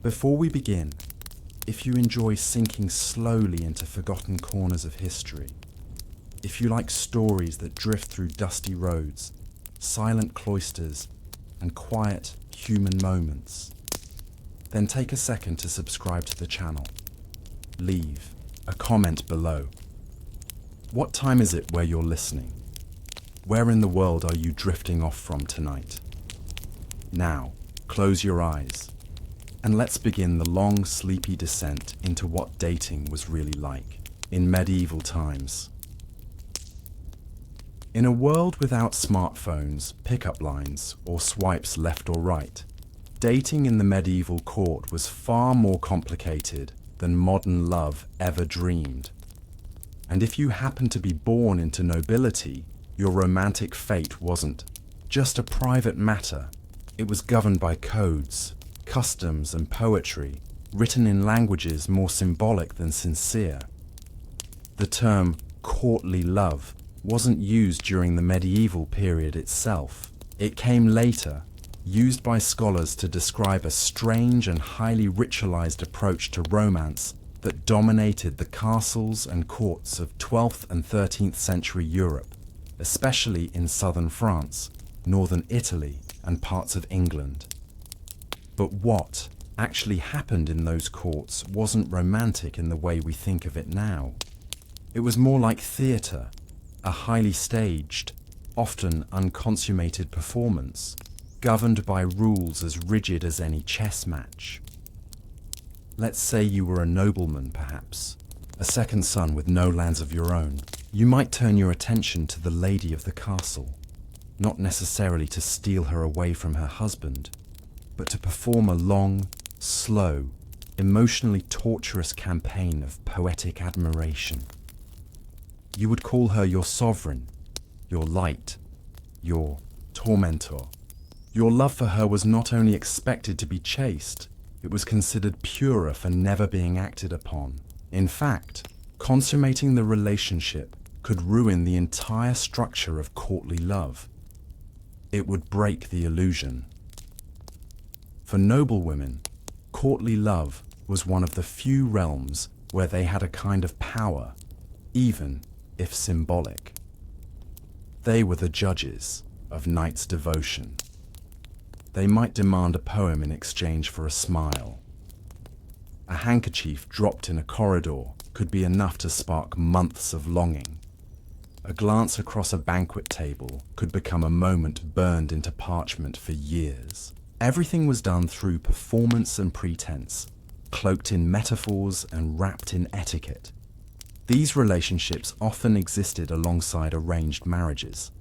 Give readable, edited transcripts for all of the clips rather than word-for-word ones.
Before we begin, if you enjoy sinking slowly into forgotten corners of history, if you like stories that drift through dusty roads, silent cloisters, and quiet human moments, then take a second to subscribe to the channel. Leave a comment below. What time is it where you're listening? Where in the world are you drifting off from tonight? Now, close your eyes, and let's begin the long, sleepy descent into what dating was really like in medieval times. In a world without smartphones, pickup lines, or swipes left or right, dating in the medieval court was far more complicated than modern love ever dreamed. And if you happened to be born into nobility, your romantic fate wasn't just a private matter. It was governed by codes, customs, and poetry, written in languages more symbolic than sincere. The term courtly love wasn't used during the medieval period itself. It came later, used by scholars to describe a strange and highly ritualized approach to romance that dominated the castles and courts of 12th and 13th century Europe, especially in southern France, northern Italy, and parts of England. But what actually happened in those courts wasn't romantic in the way we think of it now. It was more like theatre, a highly staged, often unconsummated performance, governed by rules as rigid as any chess match. Let's say you were a nobleman, perhaps, a second son with no lands of your own. You might turn your attention to the lady of the castle, not necessarily to steal her away from her husband, but to perform a long, slow, emotionally torturous campaign of poetic admiration. You would call her your sovereign, your light, your tormentor. Your love for her was not only expected to be chaste, it was considered purer for never being acted upon. In fact, consummating the relationship could ruin the entire structure of courtly love. It would break the illusion. For noble women, courtly love was one of the few realms where they had a kind of power, even if symbolic. They were the judges of knight's devotion. They might demand a poem in exchange for a smile. A handkerchief dropped in a corridor could be enough to spark months of longing. A glance across a banquet table could become a moment burned into parchment for years. Everything was done through performance and pretense, cloaked in metaphors and wrapped in etiquette. These relationships often existed alongside arranged marriages.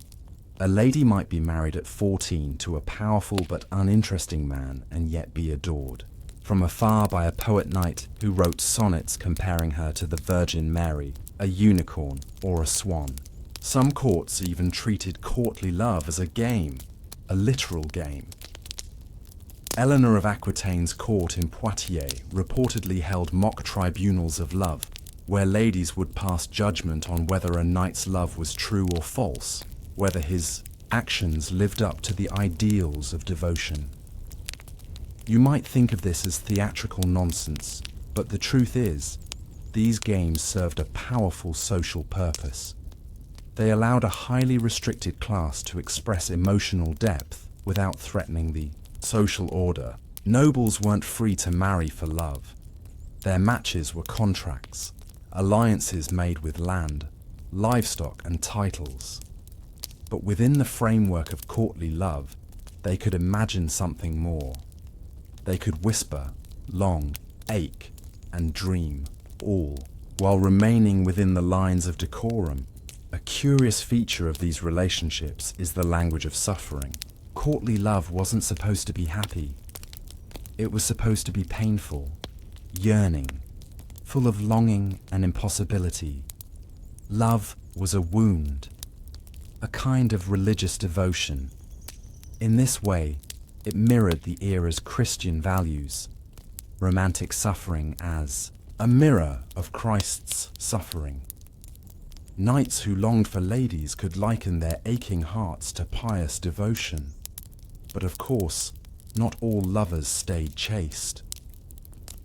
A lady might be married at 14 to a powerful but uninteresting man and yet be adored from afar by a poet knight who wrote sonnets comparing her to the Virgin Mary, a unicorn, or a swan. Some courts even treated courtly love as a game, a literal game. Eleanor of Aquitaine's court in Poitiers reportedly held mock tribunals of love, where ladies would pass judgment on whether a knight's love was true or false, whether his actions lived up to the ideals of devotion. You might think of this as theatrical nonsense, but the truth is, these games served a powerful social purpose. They allowed a highly restricted class to express emotional depth without threatening the social order. Nobles weren't free to marry for love. Their matches were contracts, alliances made with land, livestock, and titles. But within the framework of courtly love, they could imagine something more. They could whisper, long, ache, and dream, all while remaining within the lines of decorum. A curious feature of these relationships is the language of suffering. Courtly love wasn't supposed to be happy. It was supposed to be painful, yearning, full of longing and impossibility. Love was a wound, a kind of religious devotion. In this way, it mirrored the era's Christian values, romantic suffering as a mirror of Christ's suffering. Knights who longed for ladies could liken their aching hearts to pious devotion. But of course, not all lovers stayed chaste.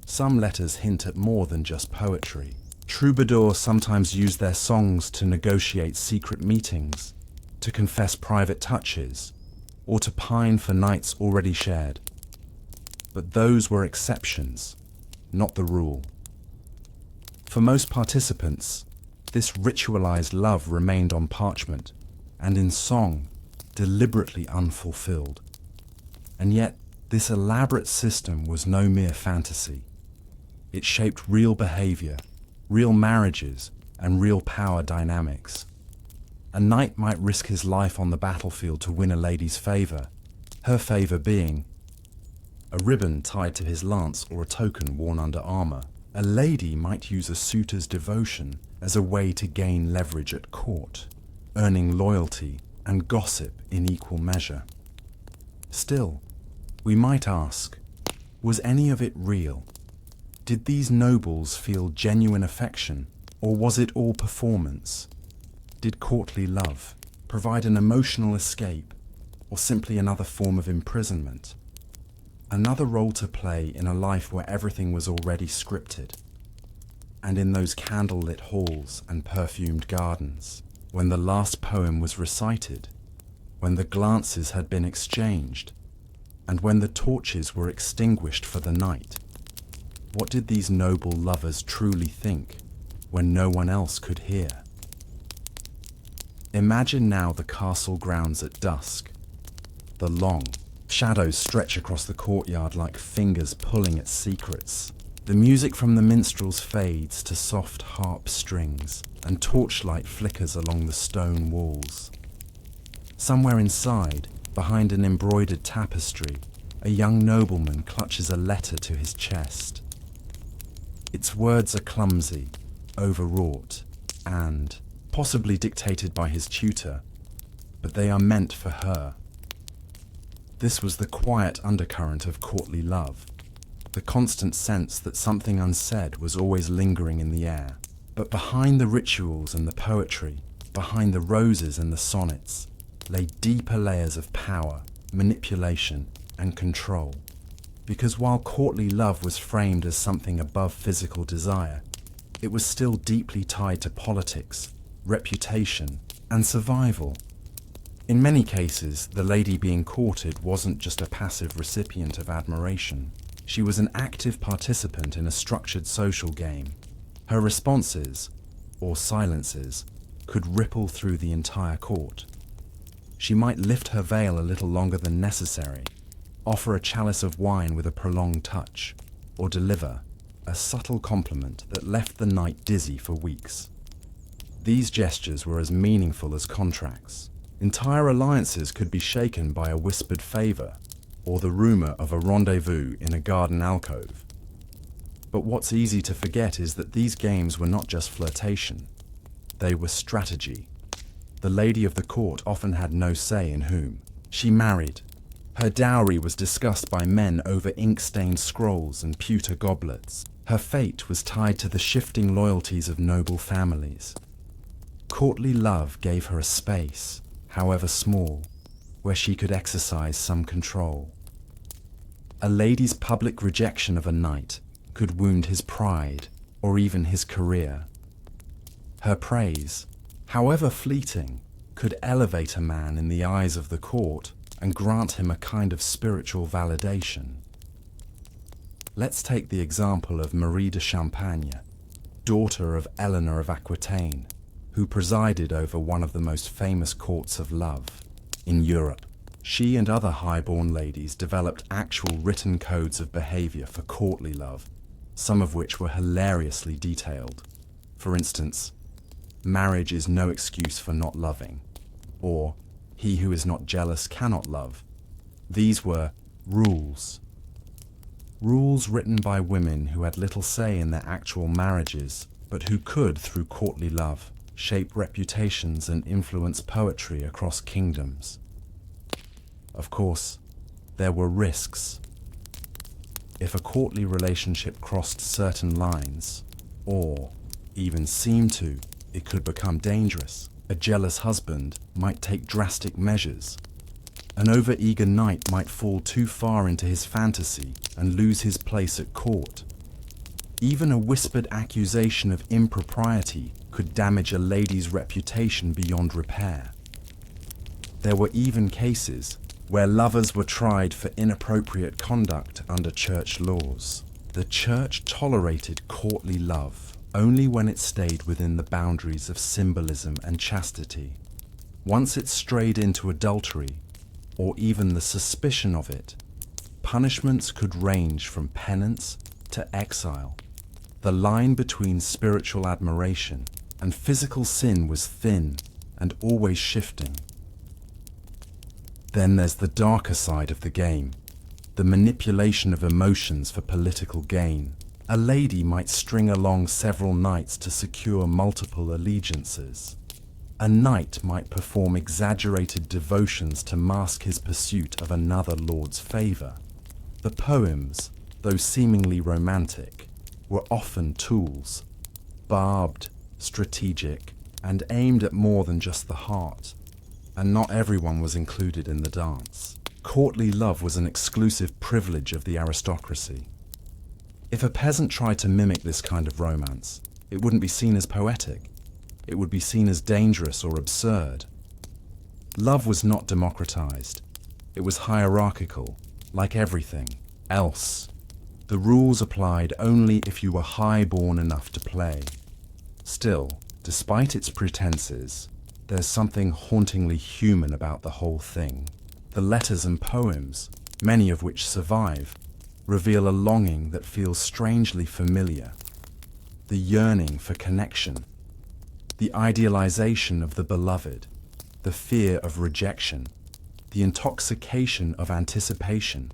Some letters hint at more than just poetry. Troubadours sometimes use their songs to negotiate secret meetings, to confess private touches, or to pine for nights already shared. But those were exceptions, not the rule. For most participants, this ritualized love remained on parchment and in song, deliberately unfulfilled. And yet, this elaborate system was no mere fantasy. It shaped real behavior, real marriages, and real power dynamics. A knight might risk his life on the battlefield to win a lady's favor, her favor being a ribbon tied to his lance or a token worn under armor. A lady might use a suitor's devotion as a way to gain leverage at court, earning loyalty and gossip in equal measure. Still, we might ask, was any of it real? Did these nobles feel genuine affection, or was it all performance? Did courtly love provide an emotional escape, or simply another form of imprisonment? Another role to play in a life where everything was already scripted, and in those candle-lit halls and perfumed gardens, when the last poem was recited, when the glances had been exchanged, and when the torches were extinguished for the night. What did these noble lovers truly think when no one else could hear? Imagine now the castle grounds at dusk. The long shadows stretch across the courtyard like fingers pulling at secrets. The music from the minstrels fades to soft harp strings, and torchlight flickers along the stone walls. Somewhere inside, behind an embroidered tapestry, a young nobleman clutches a letter to his chest. Its words are clumsy, overwrought, and possibly dictated by his tutor, but they are meant for her. This was the quiet undercurrent of courtly love, the constant sense that something unsaid was always lingering in the air. But behind the rituals and the poetry, behind the roses and the sonnets, lay deeper layers of power, manipulation, and control. Because while courtly love was framed as something above physical desire, it was still deeply tied to politics, reputation, and survival. In many cases, the lady being courted wasn't just a passive recipient of admiration. She was an active participant in a structured social game. Her responses, or silences, could ripple through the entire court. She might lift her veil a little longer than necessary, offer a chalice of wine with a prolonged touch, or deliver a subtle compliment that left the knight dizzy for weeks. These gestures were as meaningful as contracts. Entire alliances could be shaken by a whispered favor, or the rumor of a rendezvous in a garden alcove. But what's easy to forget is that these games were not just flirtation. They were strategy. The lady of the court often had no say in whom she married. Her dowry was discussed by men over ink-stained scrolls and pewter goblets. Her fate was tied to the shifting loyalties of noble families. Courtly love gave her a space, however small, where she could exercise some control. A lady's public rejection of a knight could wound his pride or even his career. Her praise, however fleeting, could elevate a man in the eyes of the court and grant him a kind of spiritual validation. Let's take the example of Marie de Champagne, daughter of Eleanor of Aquitaine, who presided over one of the most famous courts of love in Europe. She and other high-born ladies developed actual written codes of behavior for courtly love, some of which were hilariously detailed. For instance, marriage is no excuse for not loving, or he who is not jealous cannot love. These were rules. Rules written by women who had little say in their actual marriages, but who could, through courtly love, shape reputations and influence poetry across kingdoms. Of course, there were risks. If a courtly relationship crossed certain lines, or even seemed to, it could become dangerous. A jealous husband might take drastic measures. An overeager knight might fall too far into his fantasy and lose his place at court. Even a whispered accusation of impropriety could damage a lady's reputation beyond repair. There were even cases where lovers were tried for inappropriate conduct under church laws. The church tolerated courtly love only when it stayed within the boundaries of symbolism and chastity. Once it strayed into adultery, or even the suspicion of it, punishments could range from penance to exile. The line between spiritual admiration and physical sin was thin and always shifting. Then there's the darker side of the game, the manipulation of emotions for political gain. A lady might string along several knights to secure multiple allegiances. A knight might perform exaggerated devotions to mask his pursuit of another lord's favor. The poems, though seemingly romantic, were often tools, barbed, strategic, and aimed at more than just the heart. And not everyone was included in the dance. Courtly love was an exclusive privilege of the aristocracy. If a peasant tried to mimic this kind of romance, it wouldn't be seen as poetic. It would be seen as dangerous or absurd. Love was not democratized. It was hierarchical, like everything else. The rules applied only if you were high-born enough to play. Still, despite its pretenses, there's something hauntingly human about the whole thing. The letters and poems, many of which survive, reveal a longing that feels strangely familiar. The yearning for connection, the idealization of the beloved, the fear of rejection, the intoxication of anticipation.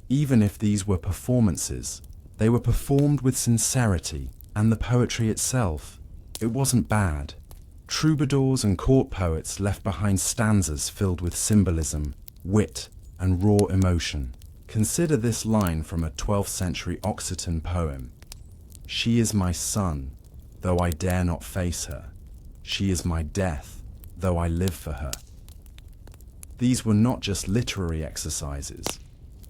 Even if these were performances, they were performed with sincerity, and the poetry itself, it wasn't bad. Troubadours and court poets left behind stanzas filled with symbolism, wit, and raw emotion. Consider this line from a 12th century Occitan poem. "She is my sun, though I dare not face her. She is my death, though I live for her." These were not just literary exercises.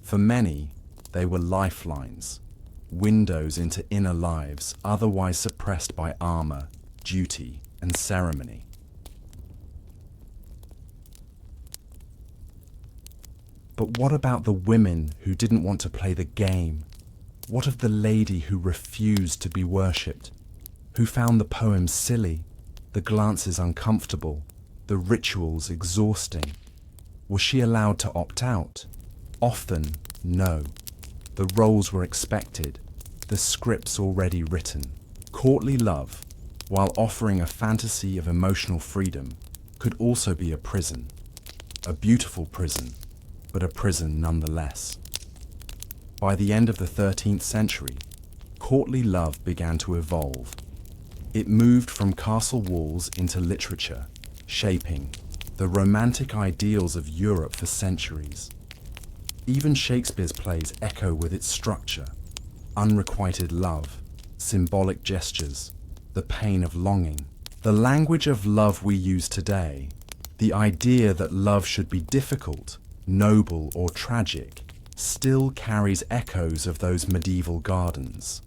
For many, they were lifelines, windows into inner lives otherwise suppressed by armor, duty, and ceremony. But what about the women who didn't want to play the game? What of the lady who refused to be worshipped, who found the poems silly, the glances uncomfortable, the rituals exhausting? Was she allowed to opt out? Often, no. The roles were expected, the scripts already written. Courtly love, while offering a fantasy of emotional freedom, could also be a prison. A beautiful prison, but a prison nonetheless. By the end of the 13th century, courtly love began to evolve. It moved from castle walls into literature, shaping the romantic ideals of Europe for centuries. Even Shakespeare's plays echo with its structure: unrequited love, symbolic gestures, the pain of longing. The language of love we use today, the idea that love should be difficult, noble, or tragic, still carries echoes of those medieval gardens.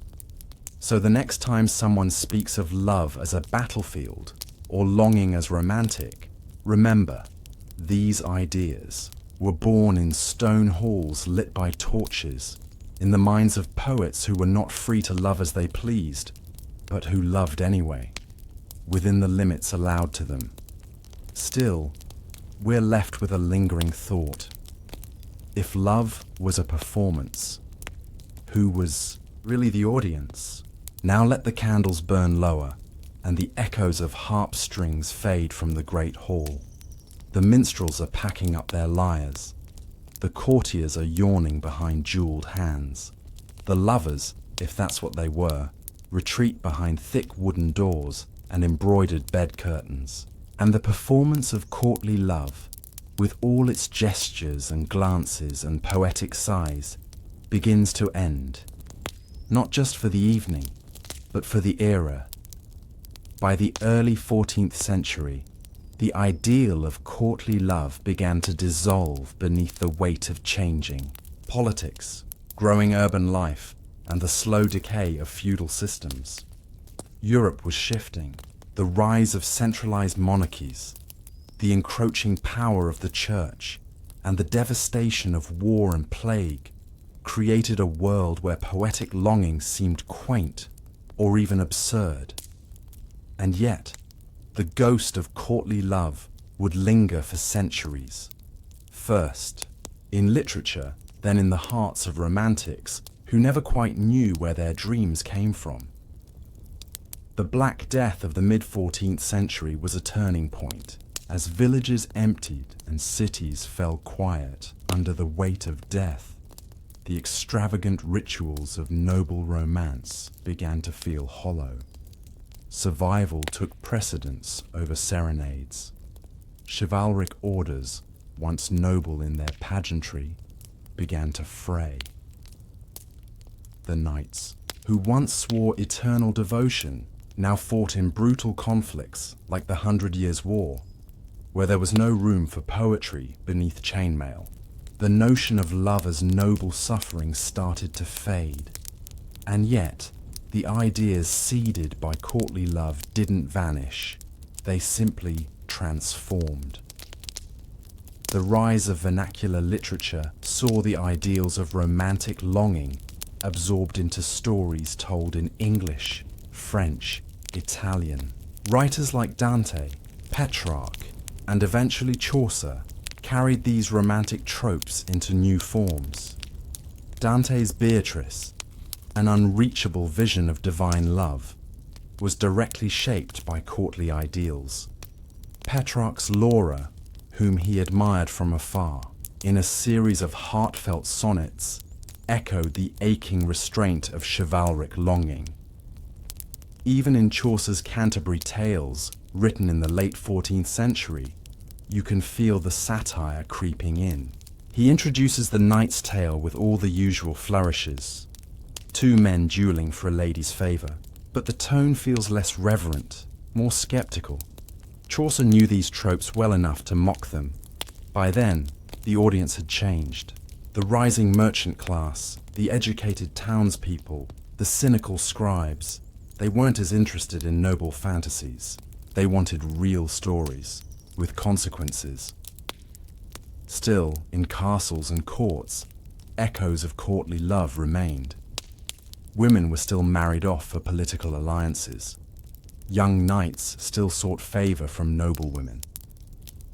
So the next time someone speaks of love as a battlefield or longing as romantic, remember, these ideas were born in stone halls lit by torches, in the minds of poets who were not free to love as they pleased, but who loved anyway, within the limits allowed to them. Still, we're left with a lingering thought. If love was a performance, who was really the audience? Now let the candles burn lower, and the echoes of harp strings fade from the great hall. The minstrels are packing up their lyres. The courtiers are yawning behind jeweled hands. The lovers, if that's what they were, retreat behind thick wooden doors and embroidered bed curtains. And the performance of courtly love, with all its gestures and glances and poetic sighs, begins to end. Not just for the evening, but for the era. By the early 14th century, the ideal of courtly love began to dissolve beneath the weight of changing politics, growing urban life, and the slow decay of feudal systems. Europe was shifting. The rise of centralized monarchies, the encroaching power of the church, and the devastation of war and plague created a world where poetic longing seemed quaint or even absurd. And yet, the ghost of courtly love would linger for centuries. First, in literature, then in the hearts of romantics who never quite knew where their dreams came from. The Black Death of the mid-14th century was a turning point, as villages emptied and cities fell quiet under the weight of death. The extravagant rituals of noble romance began to feel hollow. Survival took precedence over serenades. Chivalric orders, once noble in their pageantry, began to fray. The knights, who once swore eternal devotion, now fought in brutal conflicts like the 100 Years' War, where there was no room for poetry beneath chainmail. The notion of love as noble suffering started to fade. And yet, the ideas seeded by courtly love didn't vanish. They simply transformed. The rise of vernacular literature saw the ideals of romantic longing absorbed into stories told in English, French, Italian. Writers like Dante, Petrarch, and eventually Chaucer carried these romantic tropes into new forms. Dante's Beatrice, an unreachable vision of divine love, was directly shaped by courtly ideals. Petrarch's Laura, whom he admired from afar, in a series of heartfelt sonnets, echoed the aching restraint of chivalric longing. Even in Chaucer's Canterbury Tales, written in the late 14th century, you can feel the satire creeping in. He introduces the knight's tale with all the usual flourishes. Two men dueling for a lady's favour, but the tone feels less reverent, more sceptical. Chaucer knew these tropes well enough to mock them. By then, the audience had changed. The rising merchant class, the educated townspeople, the cynical scribes, they weren't as interested in noble fantasies. They wanted real stories, with consequences. Still, in castles and courts, echoes of courtly love remained. Women were still married off for political alliances. Young knights still sought favour from noble women.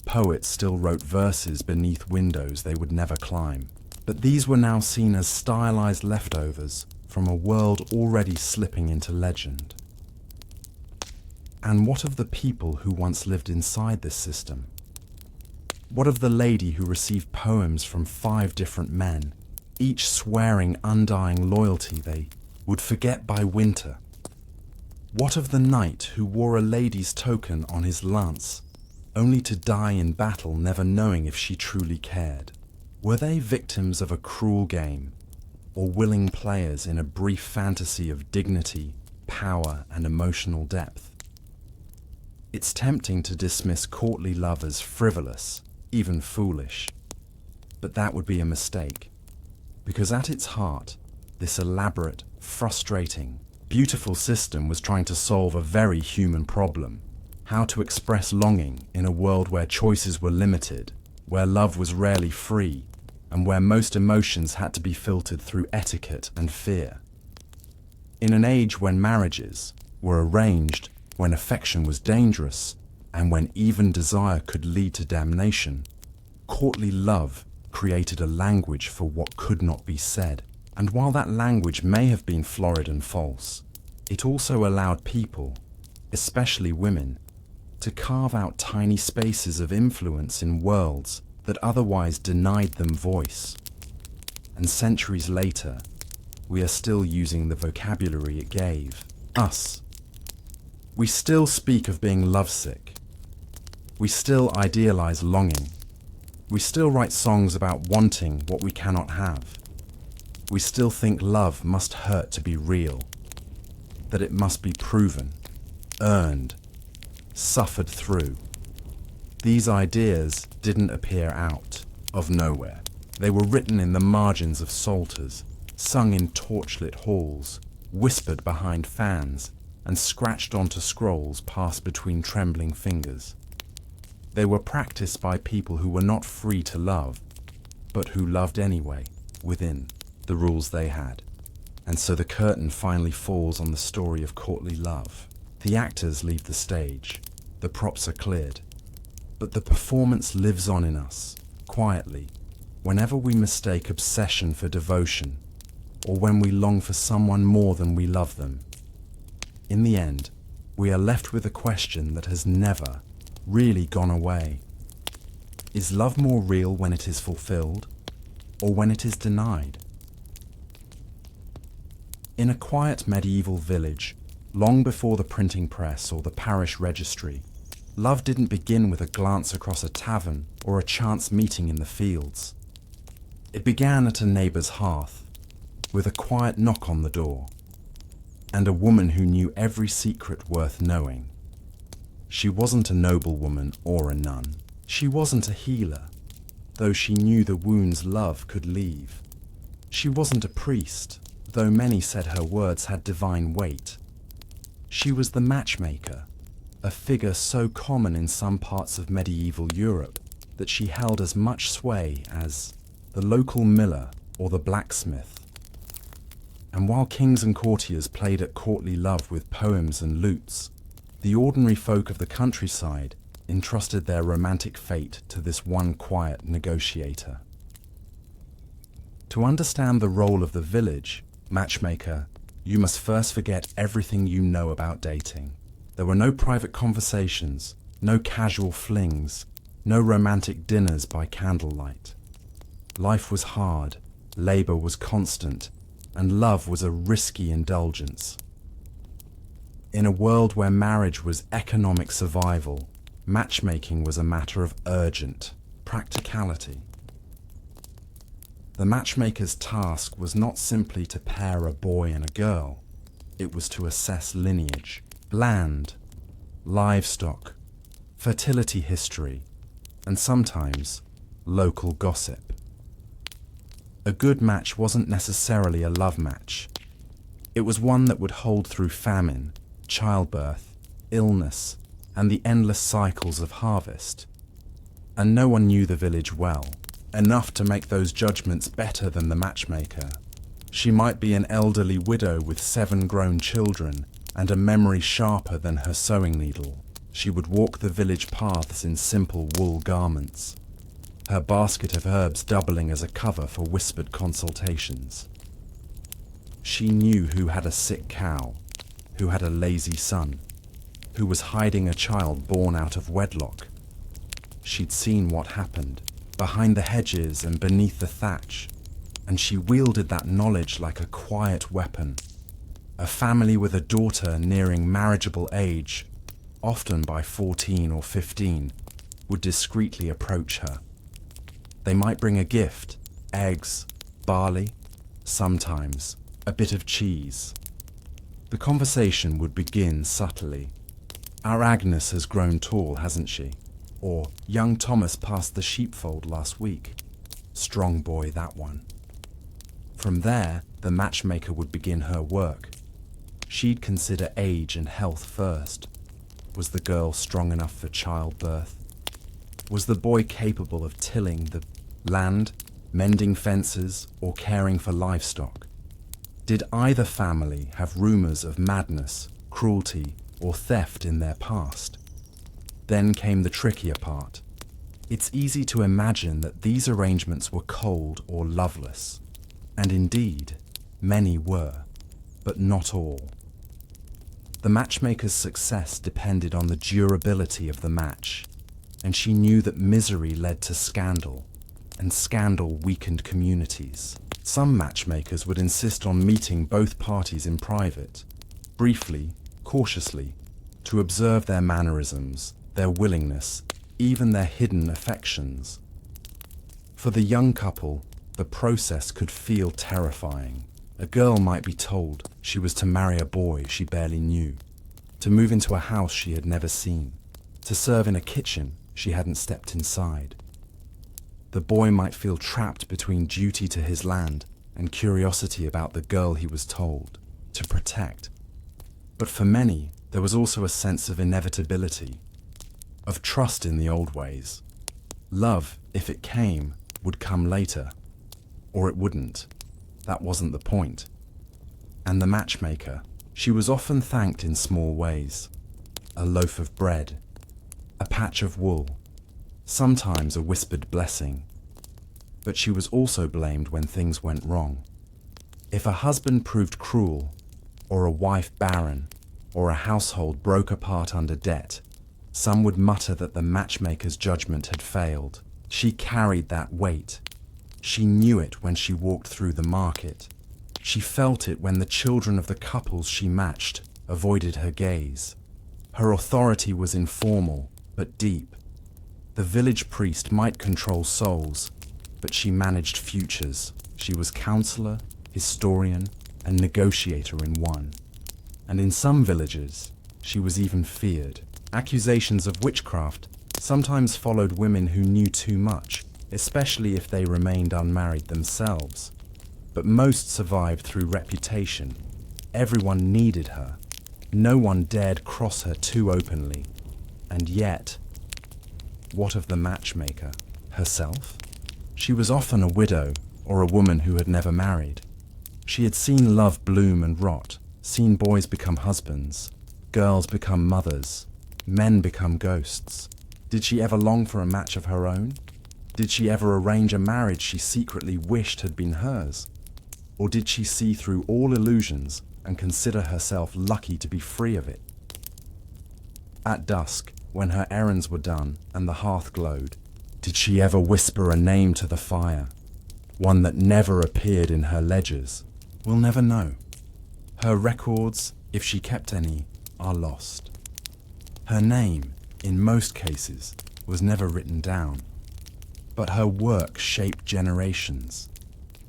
Poets still wrote verses beneath windows they would never climb. But these were now seen as stylized leftovers from a world already slipping into legend. And what of the people who once lived inside this system? What of the lady who received poems from 5 different men, each swearing undying loyalty they would forget by winter? What of the knight who wore a lady's token on his lance, only to die in battle never knowing if she truly cared? Were they victims of a cruel game, or willing players in a brief fantasy of dignity, power, and emotional depth? It's tempting to dismiss courtly love as frivolous, even foolish. But that would be a mistake, because at its heart, this elaborate, frustrating, beautiful system was trying to solve a very human problem: how to express longing in a world where choices were limited, where love was rarely free, and where most emotions had to be filtered through etiquette and fear. In an age when marriages were arranged, when affection was dangerous, and when even desire could lead to damnation, courtly love created a language for what could not be said. And while that language may have been florid and false, it also allowed people, especially women, to carve out tiny spaces of influence in worlds that otherwise denied them voice. And centuries later, we are still using the vocabulary it gave us. We still speak of being lovesick. We still idealize longing. We still write songs about wanting what we cannot have. We still think love must hurt to be real, that it must be proven, earned, suffered through. These ideas didn't appear out of nowhere. They were written in the margins of psalters, sung in torchlit halls, whispered behind fans, and scratched onto scrolls passed between trembling fingers. They were practiced by people who were not free to love, but who loved anyway, within the rules they had. And so the curtain finally falls on the story of courtly love. The actors leave the stage, the props are cleared, but the performance lives on in us, quietly, whenever we mistake obsession for devotion, or when we long for someone more than we love them. In the end, we are left with a question that has never really gone away. Is love more real when it is fulfilled, or when it is denied? In a quiet medieval village, long before the printing press or the parish registry, love didn't begin with a glance across a tavern or a chance meeting in the fields. It began at a neighbour's hearth, with a quiet knock on the door, and a woman who knew every secret worth knowing. She wasn't a noblewoman or a nun. She wasn't a healer, though she knew the wounds love could leave. She wasn't a priest, though many said her words had divine weight. She was the matchmaker, a figure so common in some parts of medieval Europe that she held as much sway as the local miller or the blacksmith. And while kings and courtiers played at courtly love with poems and lutes, the ordinary folk of the countryside entrusted their romantic fate to this one quiet negotiator. To understand the role of the village matchmaker, you must first forget everything you know about dating. There were no private conversations, no casual flings, no romantic dinners by candlelight. Life was hard, labor was constant, and love was a risky indulgence. In a world where marriage was economic survival, matchmaking was a matter of urgent practicality. The matchmaker's task was not simply to pair a boy and a girl. It was to assess lineage, land, livestock, fertility history, and sometimes local gossip. A good match wasn't necessarily a love match. It was one that would hold through famine, childbirth, illness, and the endless cycles of harvest. And no one knew the village well, enough to make those judgments better than the matchmaker. She might be an elderly widow with 7 grown children and a memory sharper than her sewing needle. She would walk the village paths in simple wool garments, her basket of herbs doubling as a cover for whispered consultations. She knew who had a sick cow, who had a lazy son, who was hiding a child born out of wedlock. She'd seen what happened behind the hedges and beneath the thatch, and she wielded that knowledge like a quiet weapon. A family with a daughter nearing marriageable age, often by 14 or 15, would discreetly approach her. They might bring a gift, eggs, barley, sometimes a bit of cheese. The conversation would begin subtly. Our Agnes has grown tall, hasn't she? Or, young Thomas passed the sheepfold last week. Strong boy, that one. From there, the matchmaker would begin her work. She'd consider age and health first. Was the girl strong enough for childbirth? Was the boy capable of tilling the land, mending fences, or caring for livestock? Did either family have rumors of madness, cruelty, or theft in their past? Then came the trickier part. It's easy to imagine that these arrangements were cold or loveless. And indeed, many were, but not all. The matchmaker's success depended on the durability of the match, and she knew that misery led to scandal, and scandal weakened communities. Some matchmakers would insist on meeting both parties in private, briefly, cautiously, to observe their mannerisms, their willingness, even their hidden affections. For the young couple, the process could feel terrifying. A girl might be told she was to marry a boy she barely knew, to move into a house she had never seen, to serve in a kitchen she hadn't stepped inside. The boy might feel trapped between duty to his land and curiosity about the girl he was told to protect. But for many, there was also a sense of inevitability, of trust in the old ways. Love, if it came, would come later, or it wouldn't. That wasn't the point. And the matchmaker, she was often thanked in small ways. A loaf of bread, a patch of wool, sometimes a whispered blessing. But she was also blamed when things went wrong. If a husband proved cruel, or a wife barren, or a household broke apart under debt, some would mutter that the matchmaker's judgment had failed. She carried that weight. She knew it when she walked through the market. She felt it when the children of the couples she matched avoided her gaze. Her authority was informal, but deep. The village priest might control souls, but she managed futures. She was counselor, historian, and negotiator in one. And in some villages, she was even feared. Accusations of witchcraft sometimes followed women who knew too much, especially if they remained unmarried themselves. But most survived through reputation. Everyone needed her. No one dared cross her too openly. And yet, what of the matchmaker? Herself? She was often a widow or a woman who had never married. She had seen love bloom and rot, seen boys become husbands, girls become mothers, men become ghosts. Did she ever long for a match of her own? Did she ever arrange a marriage she secretly wished had been hers? Or did she see through all illusions and consider herself lucky to be free of it? At dusk, when her errands were done and the hearth glowed, did she ever whisper a name to the fire, one that never appeared in her ledgers? We'll never know. Her records, if she kept any, are lost. Her name, in most cases, was never written down. But her work shaped generations.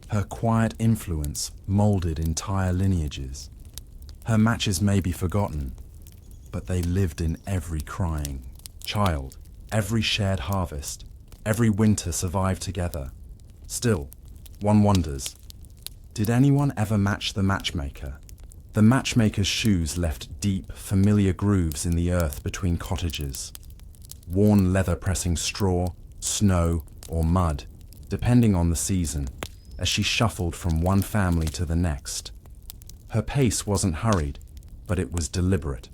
Her quiet influence molded entire lineages. Her matches may be forgotten, but they lived in every crying child, every shared harvest, every winter survived together. Still, one wonders, did anyone ever match the matchmaker? The matchmaker's shoes left deep, familiar grooves in the earth between cottages. Worn leather pressing straw, snow, or mud, depending on the season, as she shuffled from one family to the next. Her pace wasn't hurried, but it was deliberate.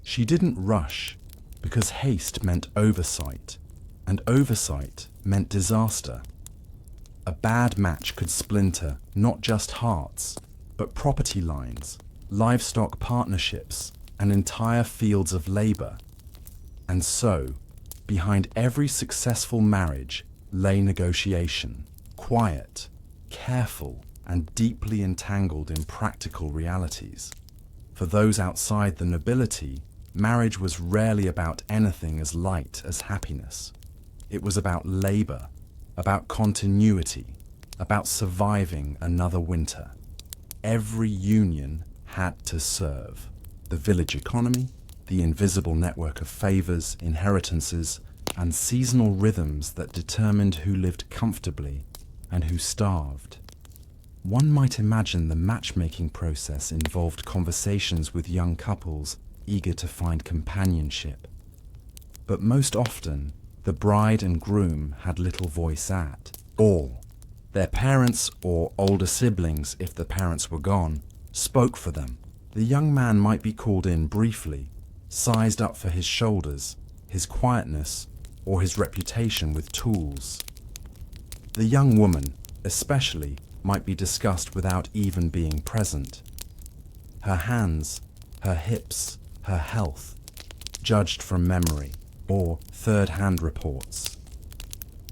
She didn't rush, because haste meant oversight, and oversight meant disaster. A bad match could splinter not just hearts, but property lines, livestock partnerships, and entire fields of labor. And so, behind every successful marriage lay negotiation, quiet, careful, and deeply entangled in practical realities. For those outside the nobility, marriage was rarely about anything as light as happiness. It was about labor, about continuity, about surviving another winter. Every union had to serve. The village economy, the invisible network of favors, inheritances, and seasonal rhythms that determined who lived comfortably and who starved. One might imagine the matchmaking process involved conversations with young couples eager to find companionship. But most often, the bride and groom had little voice at all. Their parents, or older siblings if the parents were gone, spoke for them. The young man might be called in briefly, sized up for his shoulders, his quietness, or his reputation with tools. The young woman, especially, might be discussed without even being present. Her hands, her hips, her health, judged from memory or third-hand reports.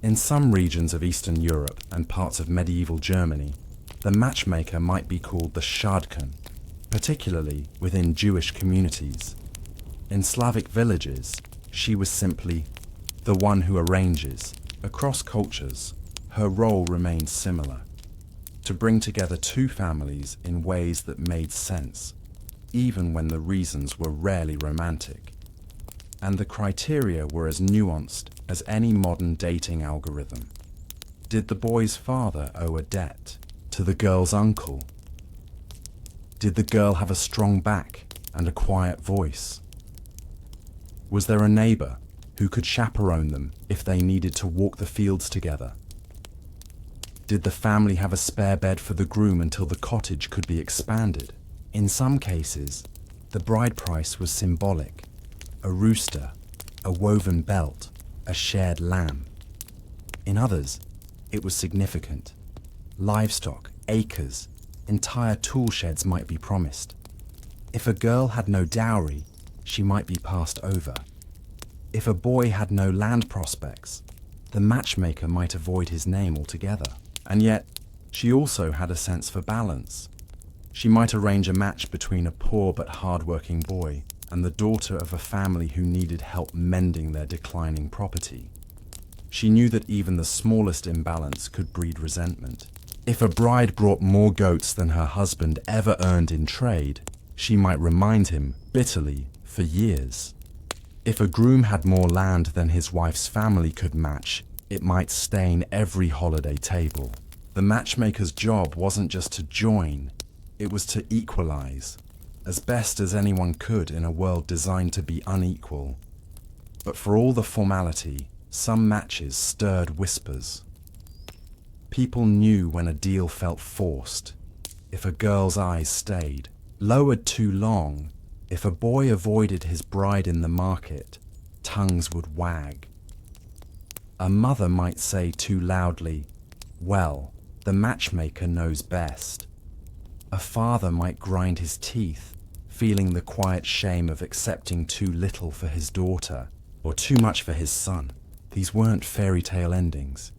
In some regions of Eastern Europe and parts of medieval Germany, the matchmaker might be called the shadchan, particularly within Jewish communities. In Slavic villages, she was simply the one who arranges. Across cultures, her role remained similar, to bring together two families in ways that made sense, even when the reasons were rarely romantic. And the criteria were as nuanced as any modern dating algorithm. Did the boy's father owe a debt to to the girl's uncle? Did the girl have a strong back and a quiet voice? Was there a neighbor who could chaperone them if they needed to walk the fields together? Did the family have a spare bed for the groom until the cottage could be expanded? In some cases, the bride price was symbolic: a rooster, a woven belt, a shared lamb. In others, it was significant: livestock, acres, entire tool sheds might be promised. If a girl had no dowry, she might be passed over. If a boy had no land prospects, the matchmaker might avoid his name altogether. And yet, she also had a sense for balance. She might arrange a match between a poor but hard-working boy and the daughter of a family who needed help mending their declining property. She knew that even the smallest imbalance could breed resentment. If a bride brought more goats than her husband ever earned in trade, she might remind him, bitterly, for years. If a groom had more land than his wife's family could match, it might stain every holiday table. The matchmaker's job wasn't just to join, it was to equalize, as best as anyone could in a world designed to be unequal. But for all the formality, some matches stirred whispers. People knew when a deal felt forced, if a girl's eyes stayed, lowered too long. If a boy avoided his bride in the market, tongues would wag. A mother might say too loudly, "Well, the matchmaker knows best." A father might grind his teeth, feeling the quiet shame of accepting too little for his daughter or too much for his son. These weren't fairy tale endings.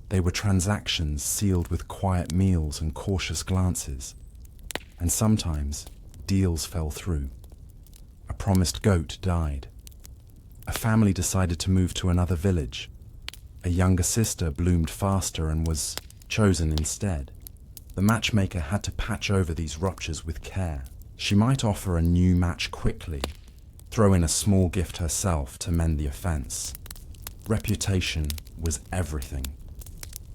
They were transactions sealed with quiet meals and cautious glances. And sometimes, deals fell through. A promised goat died. A family decided to move to another village. A younger sister bloomed faster and was chosen instead. The matchmaker had to patch over these ruptures with care. She might offer a new match quickly, throw in a small gift herself to mend the offense. Reputation was everything.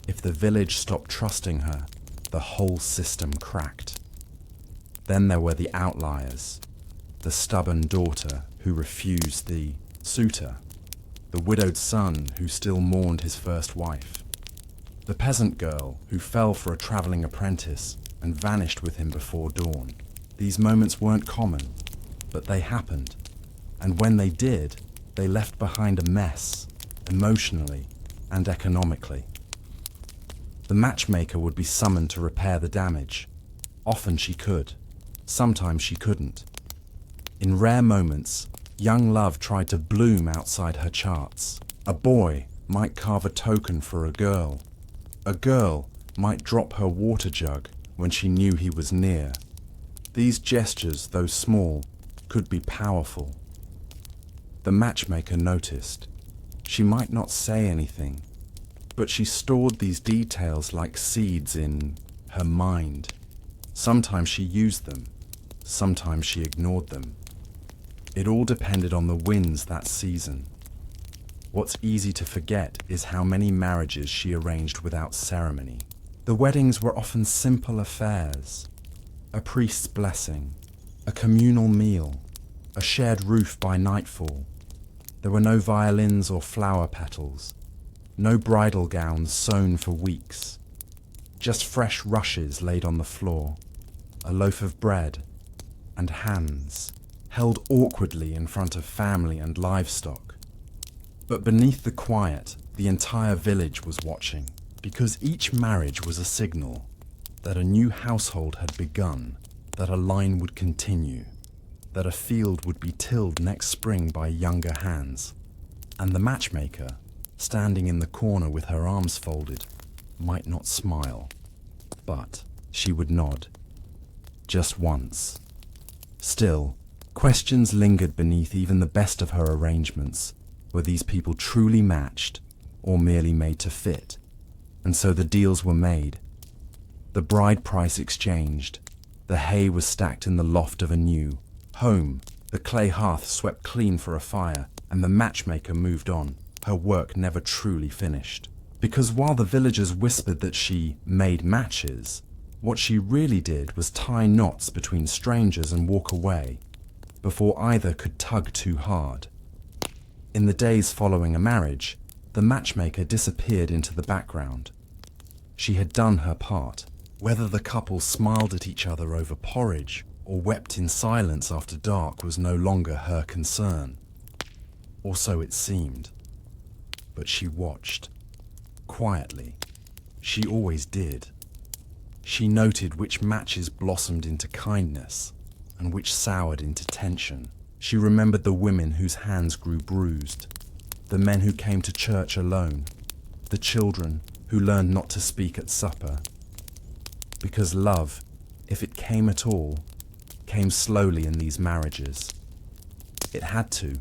If the village stopped trusting her, the whole system cracked. Then there were the outliers: the stubborn daughter who refused the suitor, the widowed son who still mourned his first wife, the peasant girl who fell for a traveling apprentice and vanished with him before dawn. These moments weren't common, but they happened, and when they did, they left behind a mess, emotionally and economically. The matchmaker would be summoned to repair the damage. Often she could, sometimes she couldn't. In rare moments, young love tried to bloom outside her charts. A boy might carve a token for a girl. A girl might drop her water jug when she knew he was near. These gestures, though small, could be powerful. The matchmaker noticed. She might not say anything, but she stored these details like seeds in her mind. Sometimes she used them, sometimes she ignored them. It all depended on the winds that season. What's easy to forget is how many marriages she arranged without ceremony. The weddings were often simple affairs: a priest's blessing, a communal meal, a shared roof by nightfall. There were no violins or flower petals, no bridal gowns sewn for weeks, just fresh rushes laid on the floor, a loaf of bread, and hands held awkwardly in front of family and livestock. But beneath the quiet, the entire village was watching, because each marriage was a signal that a new household had begun, that a line would continue, that a field would be tilled next spring by younger hands. And the matchmaker, standing in the corner with her arms folded, might not smile, but she would nod. Just once. Still, questions lingered beneath even the best of her arrangements. Were these people truly matched, or merely made to fit? And so the deals were made. The bride price exchanged. The hay was stacked in the loft of a new home. The clay hearth swept clean for a fire, and the matchmaker moved on, her work never truly finished. Because while the villagers whispered that she made matches, What she really did was tie knots between strangers and walk away before either could tug too hard. In the days following a marriage, the matchmaker disappeared into the background. She had done her part. Whether the couple smiled at each other over porridge or wept in silence after dark was no longer her concern. Or so it seemed. But she watched. Quietly. She always did. She noted which matches blossomed into kindness and which soured into tension. She remembered the women whose hands grew bruised, the men who came to church alone, the children who learned not to speak at supper. Because love, if it came at all, came slowly in these marriages. It had to.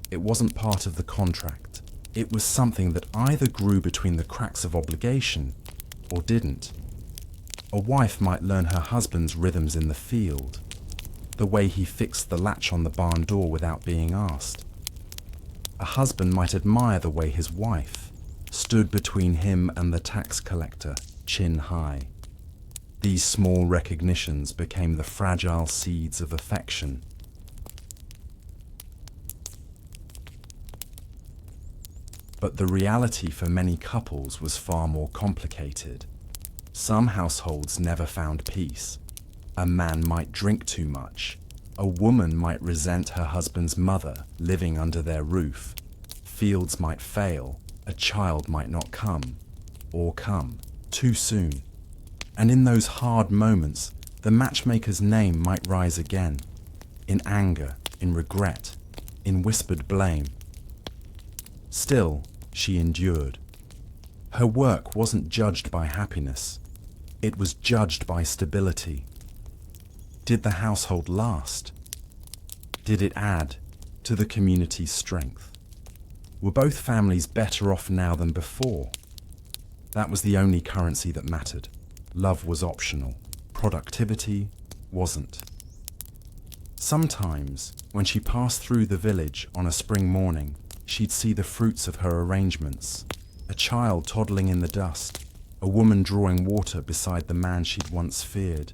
It wasn't part of the contract. It was something that either grew between the cracks of obligation or didn't. A wife might learn her husband's rhythms in the field, the way he fixed the latch on the barn door without being asked. A husband might admire the way his wife stood between him and the tax collector, chin high. These small recognitions became the fragile seeds of affection. But the reality for many couples was far more complicated. Some households never found peace. A man might drink too much. A woman might resent her husband's mother living under their roof. Fields might fail. A child might not come, or come too soon. And in those hard moments, the matchmaker's name might rise again, in anger, in regret, in whispered blame. Still, she endured. Her work wasn't judged by happiness. It was judged by stability. Did the household last? Did it add to the community's strength? Were both families better off now than before? That was the only currency that mattered. Love was optional. Productivity wasn't. Sometimes, when she passed through the village on a spring morning, she'd see the fruits of her arrangements. A child toddling in the dust, a woman drawing water beside the man she'd once feared.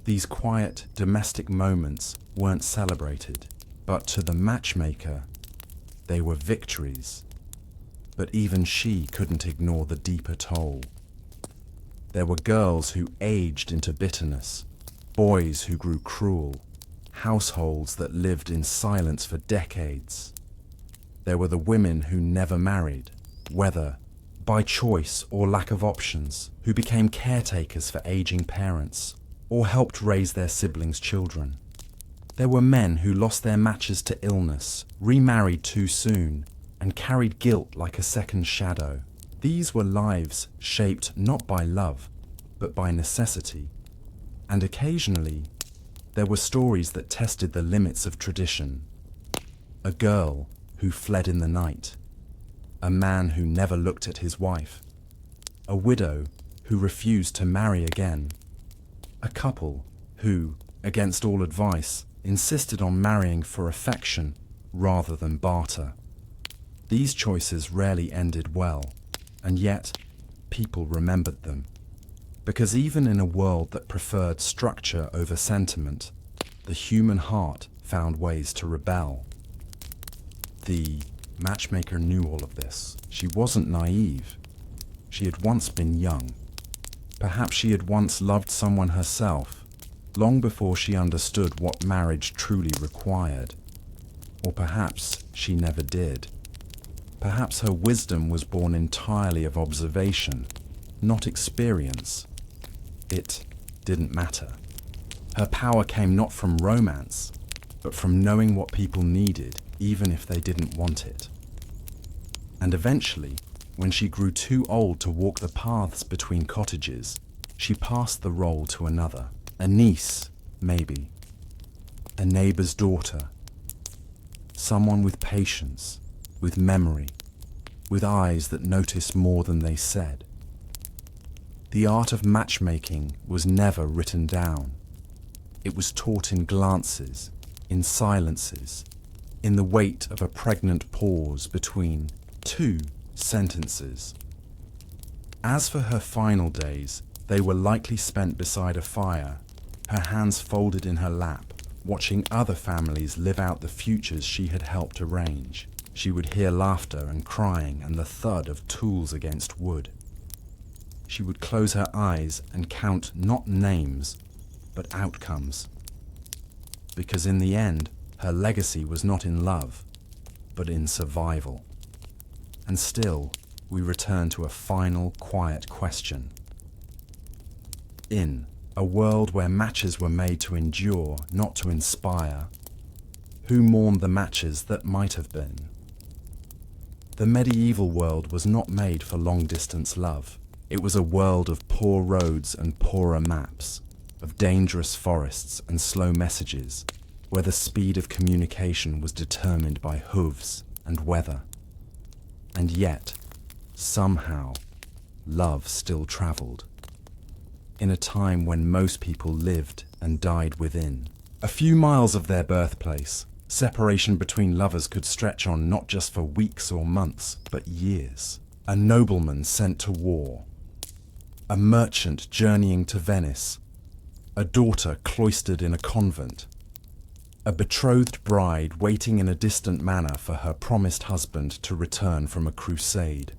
These quiet, domestic moments weren't celebrated, but to the matchmaker, they were victories. But even she couldn't ignore the deeper toll. There were girls who aged into bitterness, boys who grew cruel, households that lived in silence for decades. There were the women who never married, whether by choice or lack of options, who became caretakers for aging parents, or helped raise their siblings' children. There were men who lost their matches to illness, remarried too soon, and carried guilt like a second shadow. These were lives shaped not by love, but by necessity. And occasionally, there were stories that tested the limits of tradition. A girl who fled in the night. A man who never looked at his wife. A widow who refused to marry again. A couple who, against all advice, insisted on marrying for affection rather than barter. These choices rarely ended well, and yet people remembered them. Because even in a world that preferred structure over sentiment, the human heart found ways to rebel. The matchmaker knew all of this. She wasn't naive. She had once been young. Perhaps she had once loved someone herself, long before she understood what marriage truly required. Or perhaps she never did. Perhaps her wisdom was born entirely of observation, not experience. It didn't matter. Her power came not from romance, but from knowing what people needed, even if they didn't want it. And eventually, when she grew too old to walk the paths between cottages, she passed the role to another. A niece, maybe. A neighbor's daughter. Someone with patience, with memory, with eyes that noticed more than they said. The art of matchmaking was never written down. It was taught in glances, in silences, in the weight of a pregnant pause between two sentences. As for her final days, They were likely spent beside a fire, her hands folded in her lap, watching other families live out the futures she had helped arrange. She would hear laughter and crying and the thud of tools against wood. She would close her eyes and count not names, but outcomes. Because in the end, her legacy was not in love, but in survival. And still, we return to a final, quiet question. In a world where matches were made to endure, not to inspire, who mourned the matches that might have been? The medieval world was not made for long-distance love. It was a world of poor roads and poorer maps, of dangerous forests and slow messages, where the speed of communication was determined by hooves and weather. And yet, somehow, love still travelled. In a time when most people lived and died within. A few miles of their birthplace, separation between lovers could stretch on not just for weeks or months, but years. A nobleman sent to war, a merchant journeying to Venice, a daughter cloistered in a convent, a betrothed bride waiting in a distant manor for her promised husband to return from a crusade.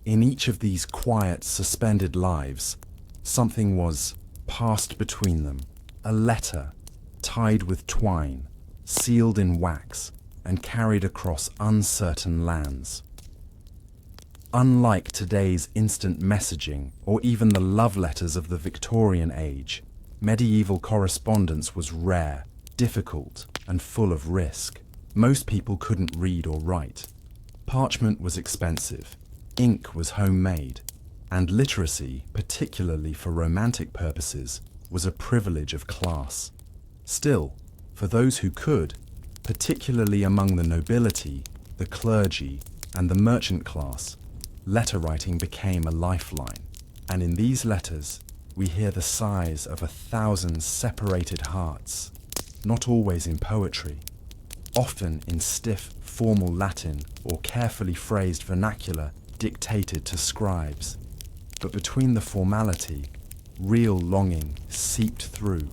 In each of these quiet, suspended lives, something was passed between them, a letter tied with twine, sealed in wax, and carried across uncertain lands. Unlike today's instant messaging or even the love letters of the Victorian age, medieval correspondence was rare, difficult, and full of risk. Most people couldn't read or write. Parchment was expensive, ink was homemade, and literacy, particularly for romantic purposes, was a privilege of class. Still, for those who could, particularly among the nobility, the clergy, and the merchant class, letter writing became a lifeline. And in these letters, we hear the sighs of 1,000 separated hearts, not always in poetry, often in stiff, formal Latin or carefully phrased vernacular dictated to scribes. But between the formality, real longing seeped through.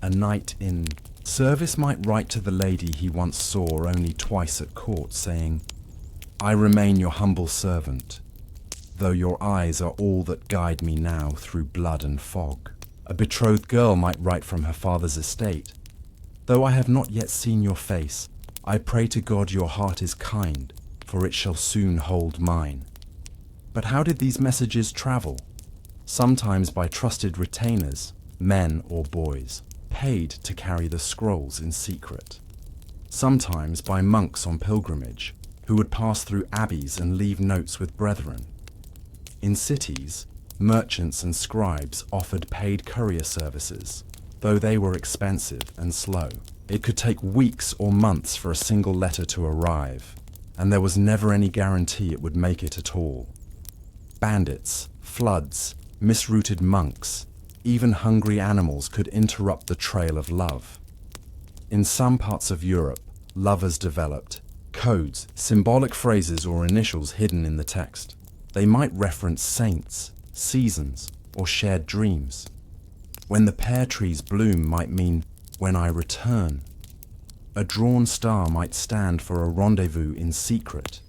A knight in service might write to the lady he once saw only twice at court, saying, "I remain your humble servant, though your eyes are all that guide me now through blood and fog." A betrothed girl might write from her father's estate, "Though I have not yet seen your face, I pray to God your heart is kind, for it shall soon hold mine." But how did these messages travel? Sometimes by trusted retainers, men or boys, paid to carry the scrolls in secret. Sometimes by monks on pilgrimage, who would pass through abbeys and leave notes with brethren. In cities, merchants and scribes offered paid courier services, though they were expensive and slow. It could take weeks or months for a single letter to arrive, and there was never any guarantee it would make it at all. Bandits, floods, misrouted monks, even hungry animals could interrupt the trail of love. In some parts of Europe, lovers developed codes, symbolic phrases or initials hidden in the text. They might reference saints, seasons, or shared dreams. When the pear trees bloom might mean, "when I return." A drawn star might stand for a rendezvous in secret.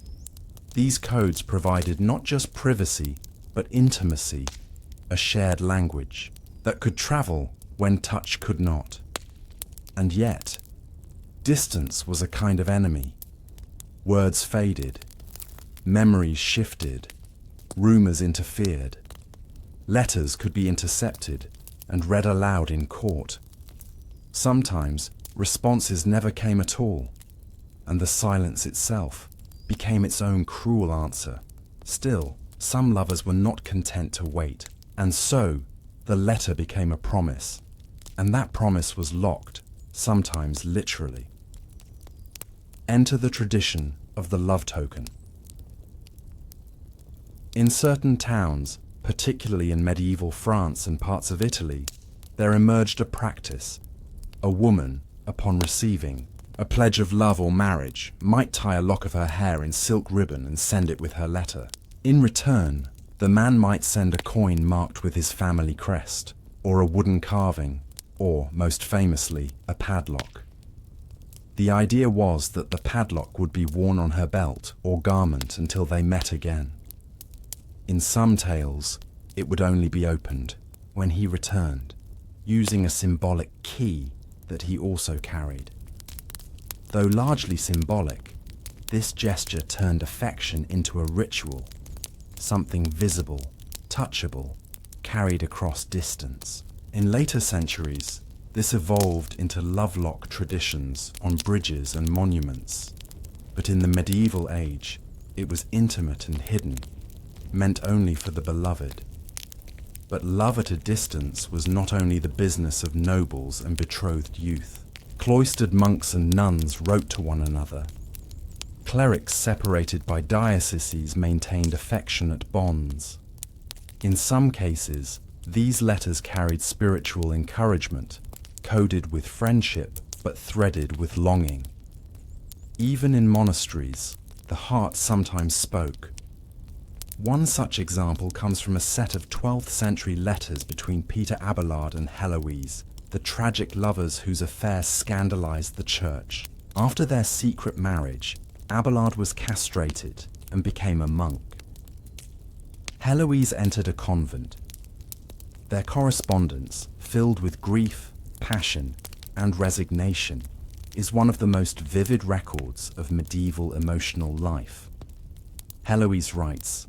These codes provided not just privacy, but intimacy, a shared language that could travel when touch could not. And yet, distance was a kind of enemy. Words faded, memories shifted, rumors interfered. Letters could be intercepted and read aloud in court. Sometimes responses never came at all, and the silence itself became its own cruel answer. Still, some lovers were not content to wait, and so the letter became a promise, and that promise was locked, sometimes literally. Enter the tradition of the love token. In certain towns, particularly in medieval France and parts of Italy, there emerged a practice. A woman, upon receiving a pledge of love or marriage, might tie a lock of her hair in silk ribbon and send it with her letter. In return, The man might send a coin marked with his family crest, or a wooden carving, or, most famously, a padlock. The idea was that the padlock would be worn on her belt or garment until they met again. In some tales, it would only be opened when he returned, using a symbolic key that he also carried. Though largely symbolic, this gesture turned affection into a ritual, something visible, touchable, carried across distance. In later centuries, this evolved into lovelock traditions on bridges and monuments. But in the medieval age, it was intimate and hidden, meant only for the beloved. But love at a distance was not only the business of nobles and betrothed youth. Cloistered monks and nuns wrote to one another. Clerics separated by dioceses maintained affectionate bonds. In some cases, these letters carried spiritual encouragement, coded with friendship but threaded with longing. Even in monasteries, the heart sometimes spoke. One such example comes from a set of 12th century letters between Peter Abelard and Heloise, the tragic lovers whose affair scandalized the church. After their secret marriage, Abelard was castrated and became a monk. Heloise entered a convent. Their correspondence, filled with grief, passion, and resignation, is one of the most vivid records of medieval emotional life. Heloise writes,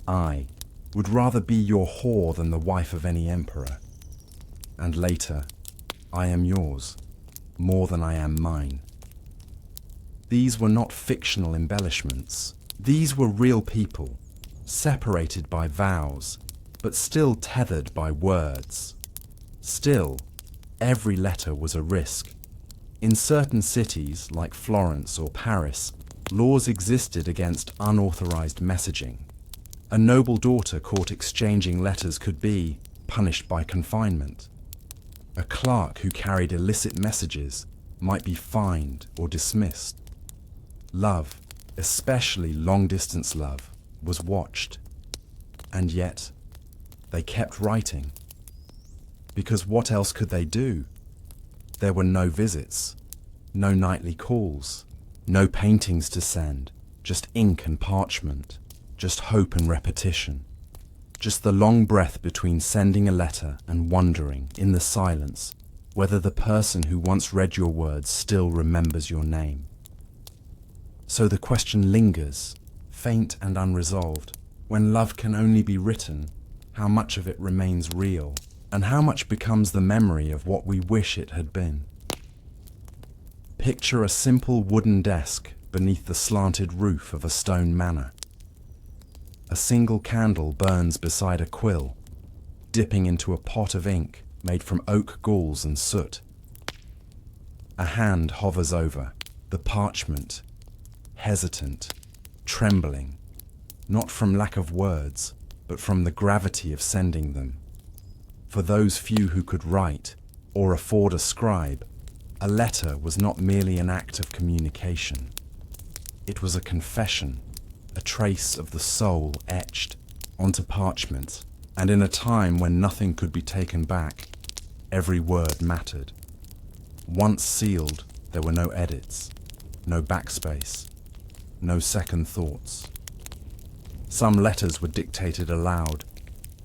"I would rather be your whore than the wife of any emperor." And later, "I am yours, more than I am mine." These were not fictional embellishments. These were real people, separated by vows, but still tethered by words. Still, every letter was a risk. In certain cities, like Florence or Paris, laws existed against unauthorized messaging. A noble daughter caught exchanging letters could be punished by confinement. A clerk who carried illicit messages might be fined or dismissed. Love, especially long-distance love, was watched. And yet, they kept writing. Because what else could they do? There were no visits, no nightly calls, no paintings to send, just ink and parchment, just hope and repetition, just the long breath between sending a letter and wondering, in the silence, whether the person who once read your words still remembers your name. So the question lingers, faint and unresolved. When love can only be written, how much of it remains real, and how much becomes the memory of what we wish it had been? Picture a simple wooden desk beneath the slanted roof of a stone manor. A single candle burns beside a quill, dipping into a pot of ink made from oak galls and soot. A hand hovers over the parchment, hesitant, trembling, not from lack of words, but from the gravity of sending them. For those few who could write, or afford a scribe, a letter was not merely an act of communication. It was a confession, a trace of the soul etched onto parchment, and in a time when nothing could be taken back, every word mattered. Once sealed, there were no edits, no backspace, no second thoughts. Some letters were dictated aloud,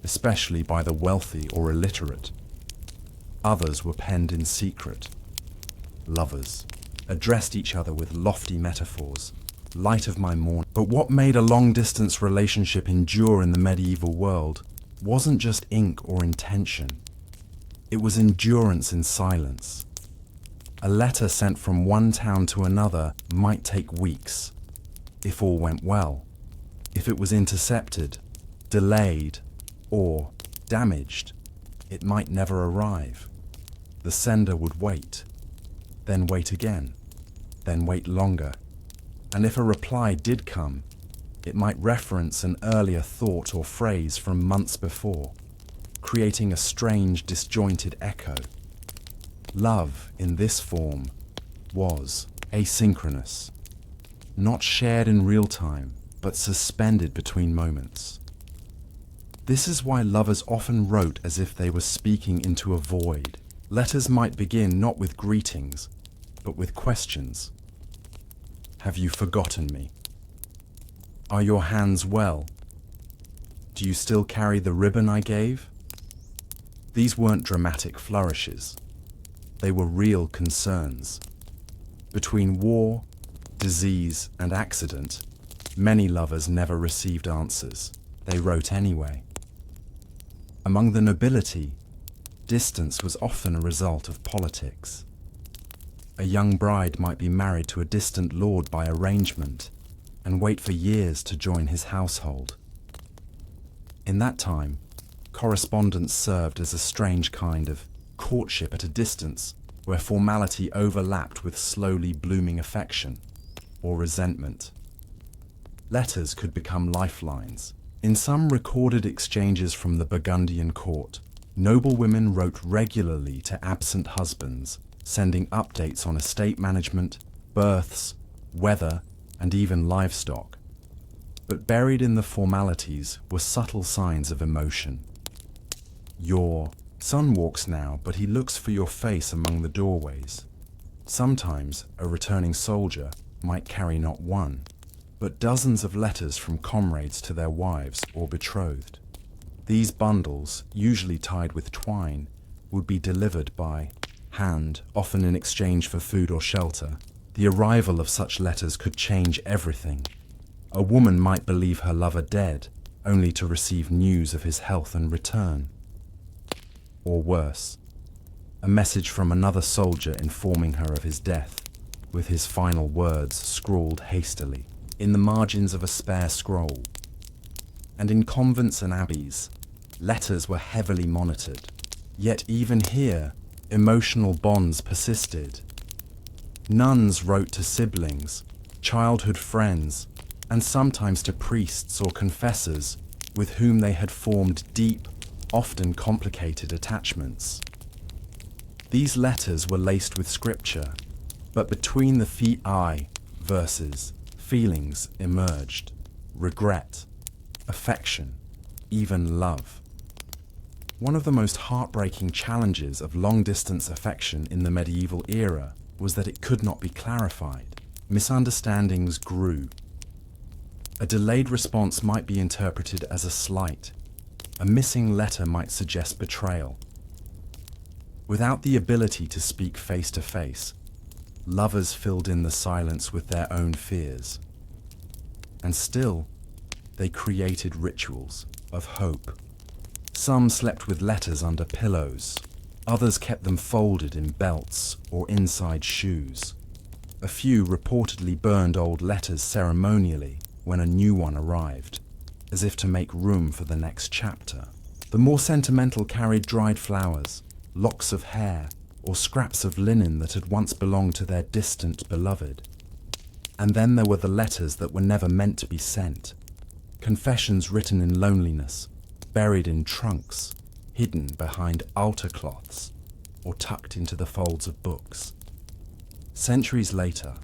especially by the wealthy or illiterate. Others were penned in secret. Lovers addressed each other with lofty metaphors, light of my morning. But what made a long-distance relationship endure in the medieval world wasn't just ink or intention. It was endurance in silence. A letter sent from one town to another might take weeks, if all went well. If it was intercepted, delayed, or damaged, it might never arrive. The sender would wait, then wait again, then wait longer. And if a reply did come, it might reference an earlier thought or phrase from months before, creating a strange, disjointed echo. Love, in this form, was asynchronous, not shared in real time, but suspended between moments. This is why lovers often wrote as if they were speaking into a void. Letters might begin not with greetings, but with questions. Have you forgotten me? Are your hands well? Do you still carry the ribbon I gave? These weren't dramatic flourishes. They were real concerns. Between war, disease, and accident, many lovers never received answers. They wrote anyway. Among the nobility, distance was often a result of politics. A young bride might be married to a distant lord by arrangement and wait for years to join his household. In that time, correspondence served as a strange kind of courtship at a distance, where formality overlapped with slowly blooming affection or resentment. Letters could become lifelines. In some recorded exchanges from the Burgundian court, noblewomen wrote regularly to absent husbands, sending updates on estate management, births, weather, and even livestock. But buried in the formalities were subtle signs of emotion. Your son walks now, but he looks for your face among the doorways. Sometimes a returning soldier might carry not one, but dozens of letters from comrades to their wives or betrothed. These bundles, usually tied with twine, would be delivered by hand, often in exchange for food or shelter. The arrival of such letters could change everything. A woman might believe her lover dead, only to receive news of his health and return. Or worse, a message from another soldier informing her of his death, with his final words scrawled hastily in the margins of a spare scroll. And in convents and abbeys, letters were heavily monitored. Yet even here, emotional bonds persisted. Nuns wrote to siblings, childhood friends, and sometimes to priests or confessors with whom they had formed deep, often complicated attachments. These letters were laced with scripture, but between the verses, feelings emerged: regret, affection, even love. One of the most heartbreaking challenges of long-distance affection in the medieval era was that it could not be clarified. Misunderstandings grew. A delayed response might be interpreted as a slight. A missing letter might suggest betrayal. Without the ability to speak face to face, lovers filled in the silence with their own fears. And still, they created rituals of hope. Some slept with letters under pillows. Others kept them folded in belts or inside shoes. A few reportedly burned old letters ceremonially when a new one arrived, as if to make room for the next chapter. The more sentimental carried dried flowers, locks of hair, or scraps of linen that had once belonged to their distant beloved. And then there were the letters that were never meant to be sent. Confessions written in loneliness, buried in trunks, hidden behind altar cloths, or tucked into the folds of books. Centuries later,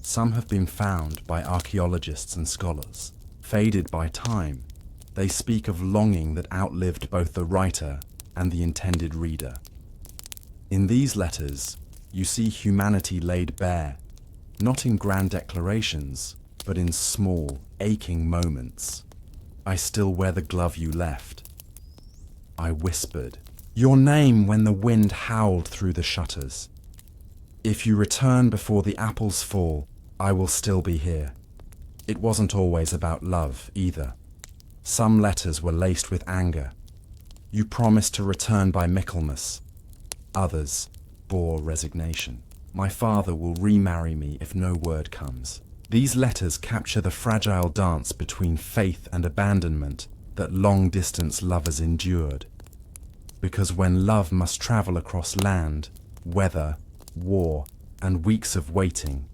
some have been found by archaeologists and scholars. Faded by time, they speak of longing that outlived both the writer and the intended reader. In these letters, you see humanity laid bare, not in grand declarations, but in small, aching moments. I still wear the glove you left. I whispered your name when the wind howled through the shutters. If you return before the apples fall, I will still be here. It wasn't always about love, either. Some letters were laced with anger. You promised to return by Michaelmas. Others bore resignation. My father will remarry me if no word comes. These letters capture the fragile dance between faith and abandonment that long-distance lovers endured. Because when love must travel across land, weather, war, and weeks of waiting,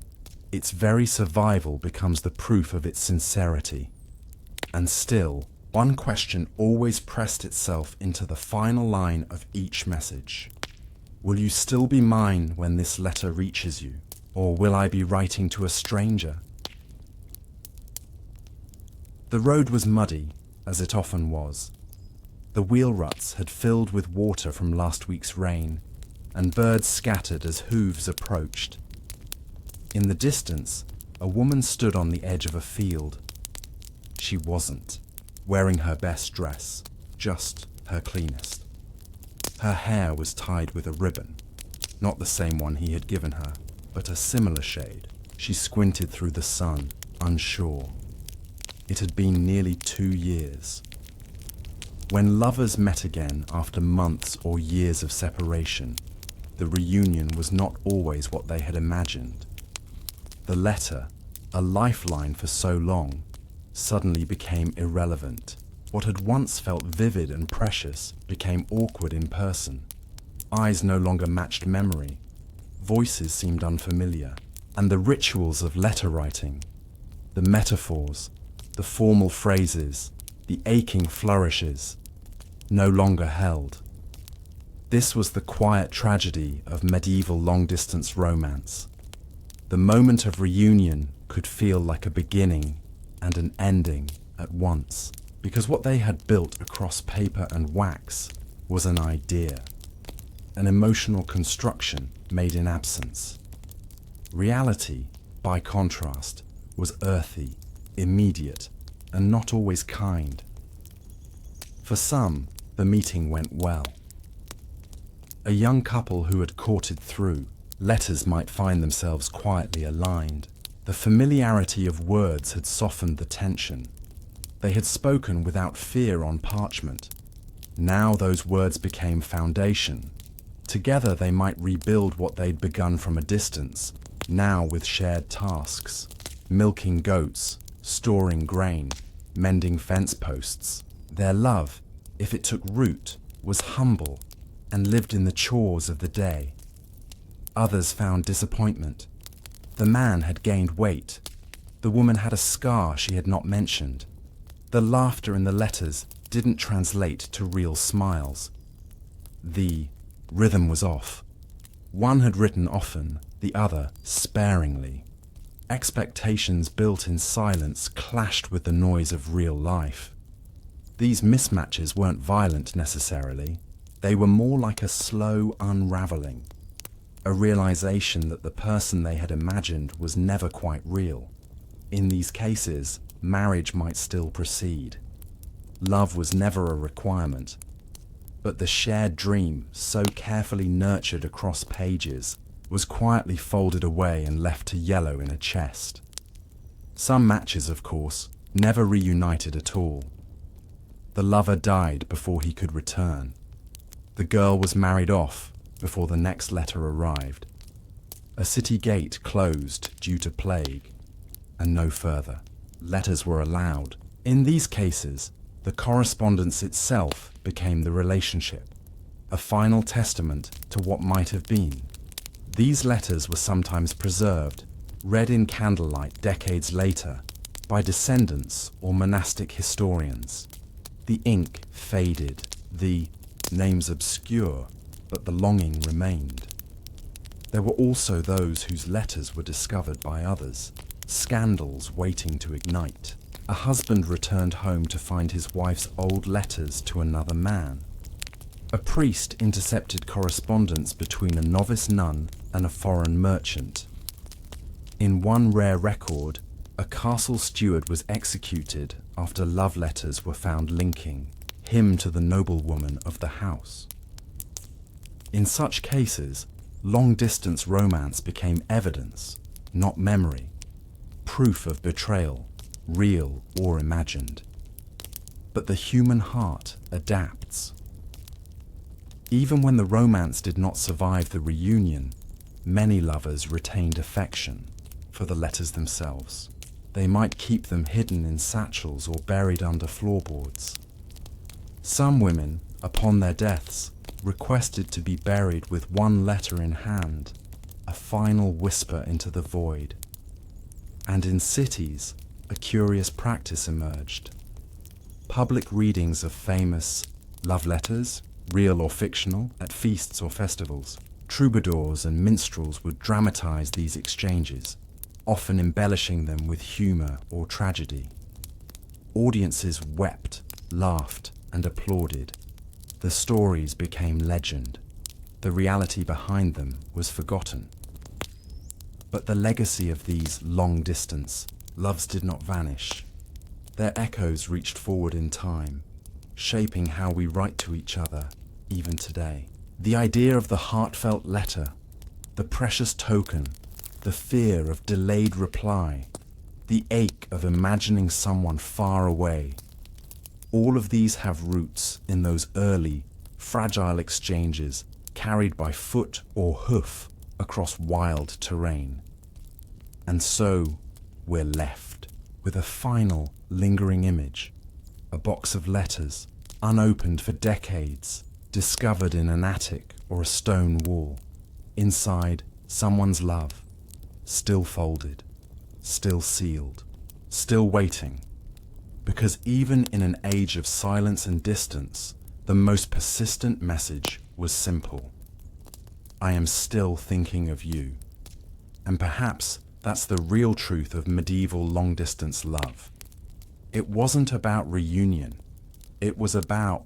its very survival becomes the proof of its sincerity. And still, one question always pressed itself into the final line of each message. Will you still be mine when this letter reaches you? Or will I be writing to a stranger? The road was muddy, as it often was. The wheel ruts had filled with water from last week's rain, and birds scattered as hooves approached. In the distance, a woman stood on the edge of a field. She wasn't wearing her best dress, just her cleanest. Her hair was tied with a ribbon, not the same one he had given her, but a similar shade. She squinted through the sun, unsure. It had been nearly 2 years. When lovers met again after months or years of separation, the reunion was not always what they had imagined. The letter, a lifeline for so long, suddenly became irrelevant. What had once felt vivid and precious became awkward in person. Eyes no longer matched memory. Voices seemed unfamiliar. And the rituals of letter writing, the metaphors, the formal phrases, the aching flourishes, no longer held. This was the quiet tragedy of medieval long-distance romance. The moment of reunion could feel like a beginning and an ending at once, because what they had built across paper and wax was an idea, an emotional construction made in absence. Reality, by contrast, was earthy, immediate, and not always kind. For some, the meeting went well. A young couple who had courted through, letters might find themselves quietly aligned. The familiarity of words had softened the tension. They had spoken without fear on parchment. Now those words became foundation. Together they might rebuild what they'd begun from a distance, now with shared tasks. Milking goats, storing grain, mending fence posts. Their love, if it took root, was humble and lived in the chores of the day. Others found disappointment. The man had gained weight. The woman had a scar she had not mentioned. The laughter in the letters didn't translate to real smiles. The rhythm was off. One had written often, the other sparingly. Expectations built in silence clashed with the noise of real life. These mismatches weren't violent necessarily. They were more like a slow unraveling, a realization that the person they had imagined was never quite real. In these cases, marriage might still proceed. Love was never a requirement, but the shared dream, so carefully nurtured across pages, was quietly folded away and left to yellow in a chest. Some matches, of course, never reunited at all. The lover died before he could return. The girl was married off before the next letter arrived. A city gate closed due to plague, and no further. Letters were allowed. In these cases, the correspondence itself became the relationship, a final testament to what might have been. These letters were sometimes preserved, read in candlelight decades later, by descendants or monastic historians. The ink faded, the names obscure, but the longing remained. There were also those whose letters were discovered by others, scandals waiting to ignite. A husband returned home to find his wife's old letters to another man. A priest intercepted correspondence between a novice nun and a foreign merchant. In one rare record, a castle steward was executed after love letters were found linking him to the noblewoman of the house. In such cases, long-distance romance became evidence, not memory, proof of betrayal, real or imagined. But the human heart adapts. Even when the romance did not survive the reunion, many lovers retained affection for the letters themselves. They might keep them hidden in satchels or buried under floorboards. Some women, upon their deaths, requested to be buried with one letter in hand, a final whisper into the void. And in cities, a curious practice emerged. Public readings of famous love letters, real or fictional, at feasts or festivals. Troubadours and minstrels would dramatize these exchanges, often embellishing them with humor or tragedy. Audiences wept, laughed, and applauded, The stories became legend. The reality behind them was forgotten. But the legacy of these long-distance loves did not vanish. Their echoes reached forward in time, shaping how we write to each other, even today. The idea of the heartfelt letter, the precious token, the fear of delayed reply, the ache of imagining someone far away, all of these have roots in those early, fragile exchanges carried by foot or hoof across wild terrain. And so we're left with a final, lingering image, a box of letters, unopened for decades, discovered in an attic or a stone wall. Inside, someone's love, still folded, still sealed, still waiting. Because even in an age of silence and distance, the most persistent message was simple. I am still thinking of you. And perhaps that's the real truth of medieval long-distance love. It wasn't about reunion. It was about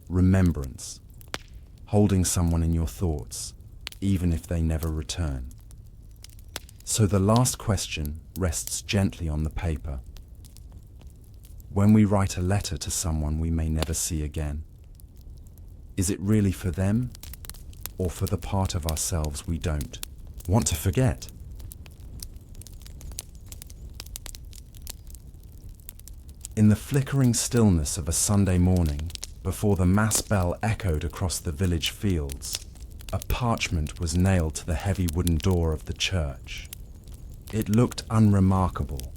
remembrance. Holding someone in your thoughts, even if they never return. So the last question rests gently on the paper. When we write a letter to someone we may never see again, is it really for them, or for the part of ourselves we don't want to forget? In the flickering stillness of a Sunday morning, before the mass bell echoed across the village fields, a parchment was nailed to the heavy wooden door of the church. It looked unremarkable,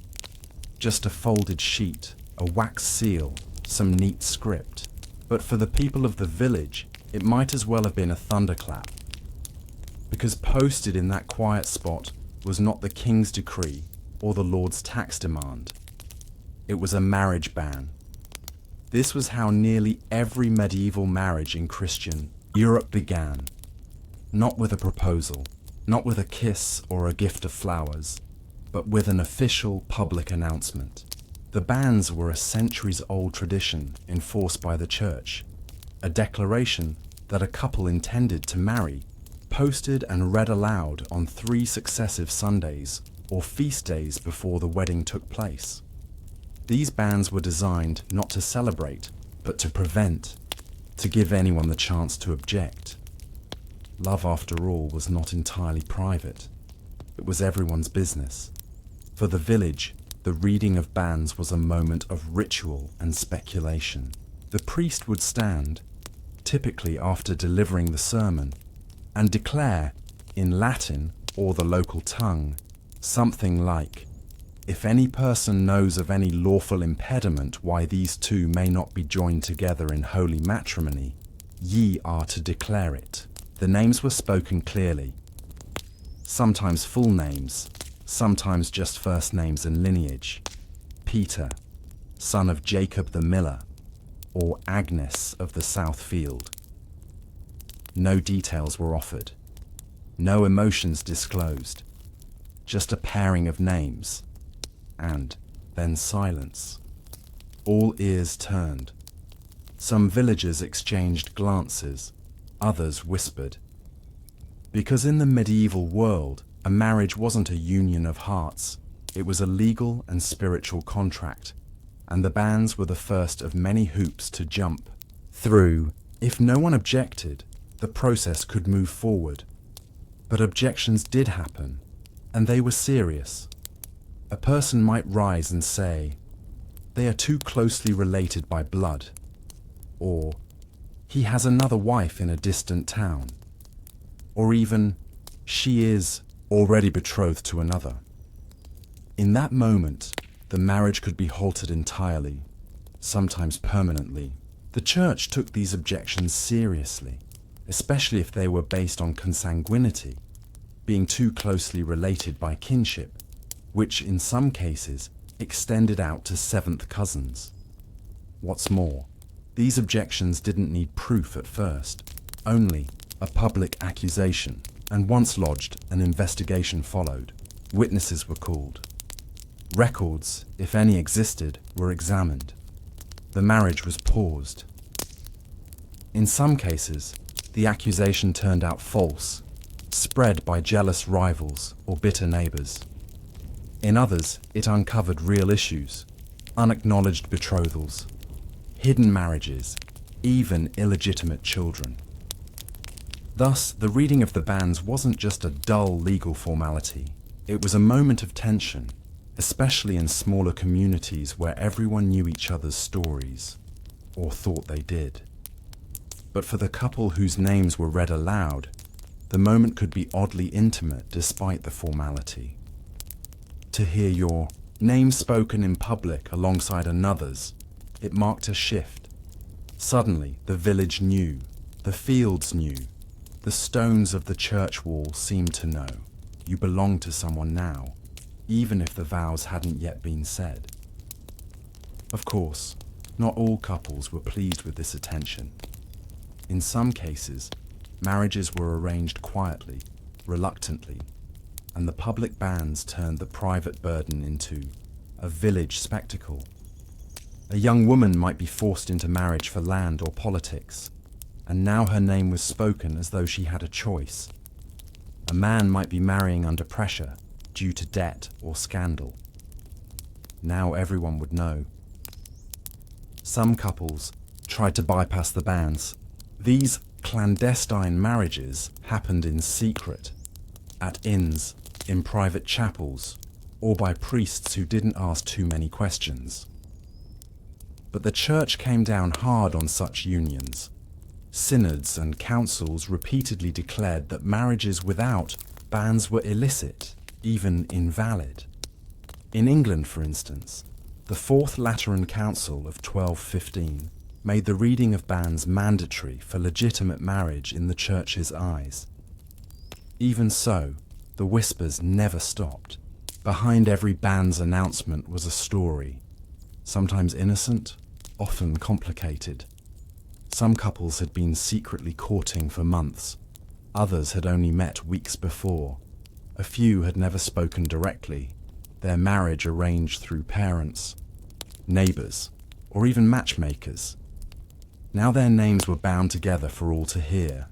just a folded sheet, a wax seal, some neat script. But for the people of the village, it might as well have been a thunderclap. Because posted in that quiet spot was not the king's decree or the Lord's tax demand. It was a marriage ban. This was how nearly every medieval marriage in Christian Europe began. Not with a proposal, not with a kiss or a gift of flowers, but with an official public announcement. The bans were a centuries-old tradition enforced by the church, a declaration that a couple intended to marry, posted and read aloud on 3 successive Sundays or feast days before the wedding took place. These bans were designed not to celebrate, but to prevent, to give anyone the chance to object. Love, after all, was not entirely private. It was everyone's business. For the village, the reading of bans was a moment of ritual and speculation. The priest would stand, typically after delivering the sermon, and declare, in Latin or the local tongue, something like, "If any person knows of any lawful impediment why these two may not be joined together in holy matrimony, ye are to declare it." The names were spoken clearly, sometimes full names, sometimes just first names and lineage. Peter, son of Jacob the miller, or Agnes of the South Field. No details were offered, no emotions disclosed, just a pairing of names, and then silence. All ears turned. Some villagers exchanged glances, others whispered. Because in the medieval world, a marriage wasn't a union of hearts, it was a legal and spiritual contract, and the bans were the first of many hoops to jump through. If no one objected, the process could move forward. But objections did happen, and they were serious. A person might rise and say, "They are too closely related by blood," or "He has another wife in a distant town," or even, "She is already betrothed to another." In that moment, the marriage could be halted entirely, sometimes permanently. The church took these objections seriously, especially if they were based on consanguinity, being too closely related by kinship, which in some cases extended out to 7th cousins. What's more, these objections didn't need proof at first, only a public accusation, and once lodged, an investigation followed. Witnesses were called. Records, if any existed, were examined. The marriage was paused. In some cases, the accusation turned out false, spread by jealous rivals or bitter neighbours. In others, it uncovered real issues, unacknowledged betrothals, hidden marriages, even illegitimate children. Thus, the reading of the bans wasn't just a dull legal formality. It was a moment of tension, especially in smaller communities where everyone knew each other's stories, or thought they did. But for the couple whose names were read aloud, the moment could be oddly intimate despite the formality. To hear your name spoken in public alongside another's, it marked a shift. Suddenly, the village knew, the fields knew, the stones of the church wall seemed to know. You belonged to someone now, even if the vows hadn't yet been said. Of course, not all couples were pleased with this attention. In some cases, marriages were arranged quietly, reluctantly, and the public bans turned the private burden into a village spectacle. A young woman might be forced into marriage for land or politics, and now her name was spoken as though she had a choice. A man might be marrying under pressure due to debt or scandal. Now everyone would know. Some couples tried to bypass the bans. These clandestine marriages happened in secret, at inns, in private chapels, or by priests who didn't ask too many questions. But the church came down hard on such unions. Synods and councils repeatedly declared that marriages without bans were illicit, even invalid. In England, for instance, the Fourth Lateran Council of 1215 made the reading of bans mandatory for legitimate marriage in the church's eyes. Even so, the whispers never stopped. Behind every ban's announcement was a story, sometimes innocent, often complicated. Some couples had been secretly courting for months. Others had only met weeks before. A few had never spoken directly, their marriage arranged through parents, neighbours, or even matchmakers. Now their names were bound together for all to hear,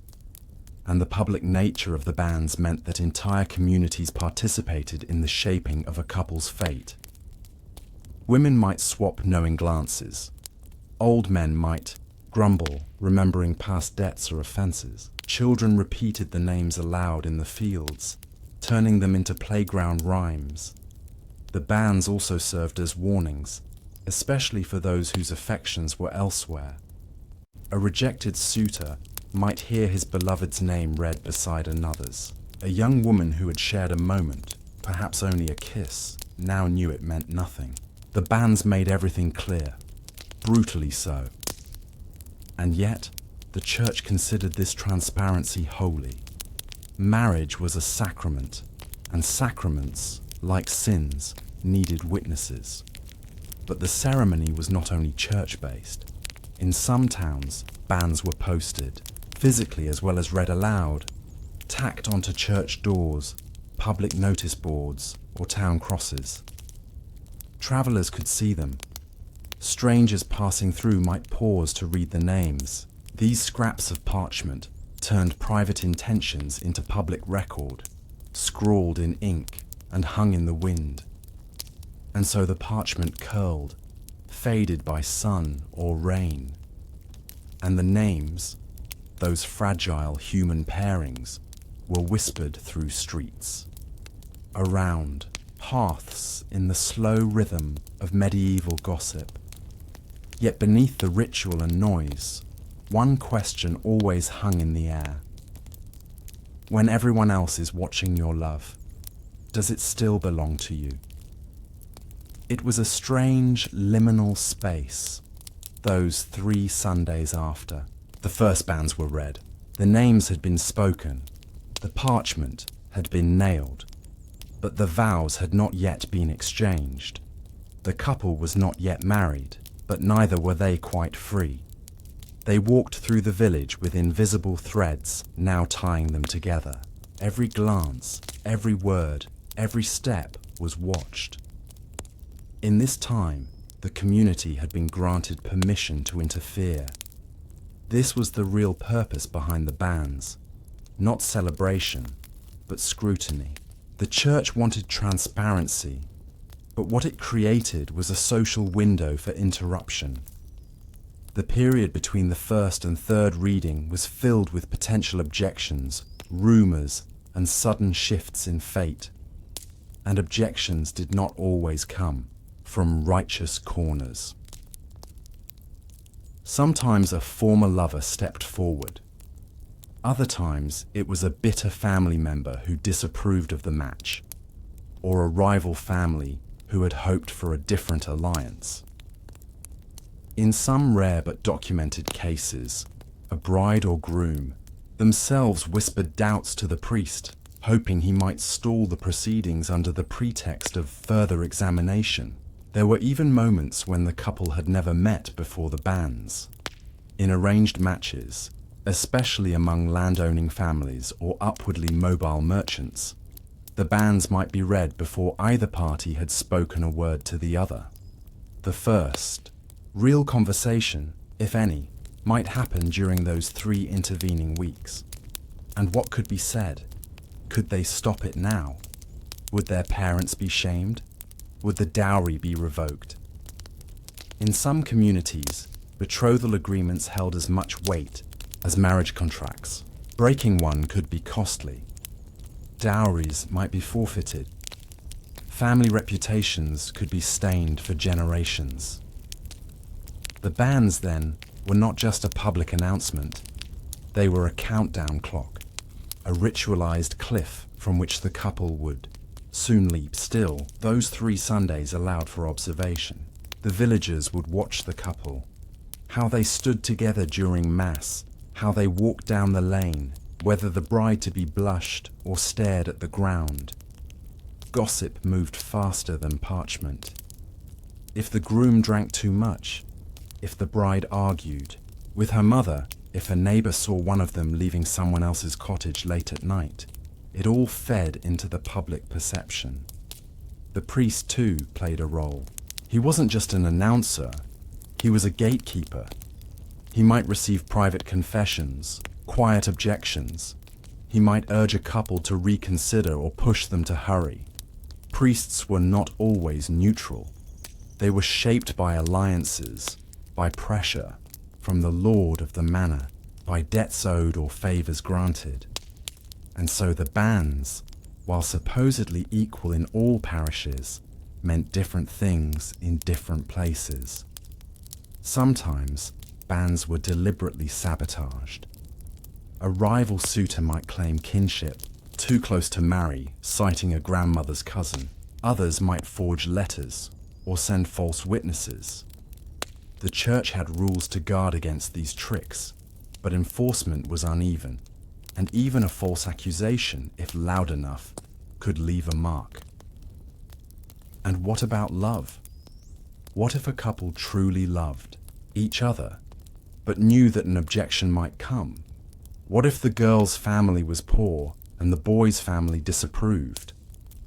and the public nature of the bans meant that entire communities participated in the shaping of a couple's fate. Women might swap knowing glances. Old men might grumble, remembering past debts or offences. Children repeated the names aloud in the fields, turning them into playground rhymes. The bans also served as warnings, especially for those whose affections were elsewhere. A rejected suitor might hear his beloved's name read beside another's. A young woman who had shared a moment, perhaps only a kiss, now knew it meant nothing. The bans made everything clear, brutally so. And yet, the church considered this transparency holy. Marriage was a sacrament, and sacraments, like sins, needed witnesses. But the ceremony was not only church-based. In some towns, bans were posted, physically as well as read aloud, tacked onto church doors, public notice boards, or town crosses. Travellers could see them. Strangers passing through might pause to read the names. These scraps of parchment turned private intentions into public record, scrawled in ink and hung in the wind. And so the parchment curled, faded by sun or rain. And the names, those fragile human pairings, were whispered through streets, around hearths in the slow rhythm of medieval gossip. Yet beneath the ritual and noise, one question always hung in the air. When everyone else is watching your love, does it still belong to you? It was a strange liminal space, those 3 Sundays after. The first bans were read. The names had been spoken. The parchment had been nailed. But the vows had not yet been exchanged. The couple was not yet married, but neither were they quite free. They walked through the village with invisible threads now tying them together. Every glance, every word, every step was watched. In this time, the community had been granted permission to interfere. This was the real purpose behind the bans. Not celebration, but scrutiny. The church wanted transparency, but what it created was a social window for interruption. The period between the first and third reading was filled with potential objections, rumours, and sudden shifts in fate. And objections did not always come from righteous corners. Sometimes a former lover stepped forward. Other times it was a bitter family member who disapproved of the match, or a rival family who had hoped for a different alliance. In some rare but documented cases, a bride or groom themselves whispered doubts to the priest, hoping he might stall the proceedings under the pretext of further examination. There were even moments when the couple had never met before the bans. In arranged matches, especially among landowning families or upwardly mobile merchants, the bans might be read before either party had spoken a word to the other. The first, real conversation, if any, might happen during those 3 intervening weeks. And what could be said? Could they stop it now? Would their parents be shamed? Would the dowry be revoked? In some communities, betrothal agreements held as much weight as marriage contracts. Breaking one could be costly. Dowries might be forfeited. Family reputations could be stained for generations. The bans, then, were not just a public announcement. They were a countdown clock, a ritualized cliff from which the couple would soon leap. Still, those 3 Sundays allowed for observation. The villagers would watch the couple, how they stood together during Mass, how they walked down the lane, whether the bride to be blushed or stared at the ground. Gossip moved faster than parchment. If the groom drank too much, if the bride argued with her mother, if a neighbour saw one of them leaving someone else's cottage late at night, it all fed into the public perception. The priest, too, played a role. He wasn't just an announcer, he was a gatekeeper. He might receive private confessions, quiet objections. He might urge a couple to reconsider or push them to hurry. Priests were not always neutral. They were shaped by alliances, by pressure from the lord of the manor, by debts owed or favours granted. And so the bans, while supposedly equal in all parishes, meant different things in different places. Sometimes bans were deliberately sabotaged. A rival suitor might claim kinship, too close to marry, citing a grandmother's cousin. Others might forge letters or send false witnesses. The church had rules to guard against these tricks, but enforcement was uneven, and even a false accusation, if loud enough, could leave a mark. And what about love? What if a couple truly loved each other, but knew that an objection might come? What if the girl's family was poor and the boy's family disapproved?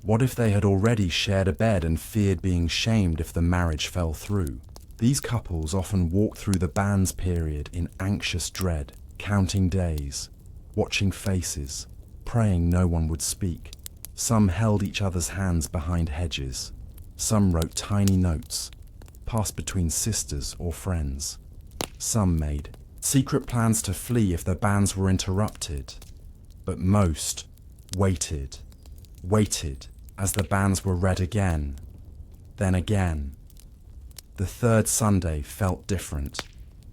What if they had already shared a bed and feared being shamed if the marriage fell through? These couples often walked through the bans period in anxious dread, counting days, watching faces, praying no one would speak. Some held each other's hands behind hedges. Some wrote tiny notes, passed between sisters or friends. Some made secret plans to flee if the bans were interrupted. But most waited as the bans were read again, then again. The 3rd Sunday felt different,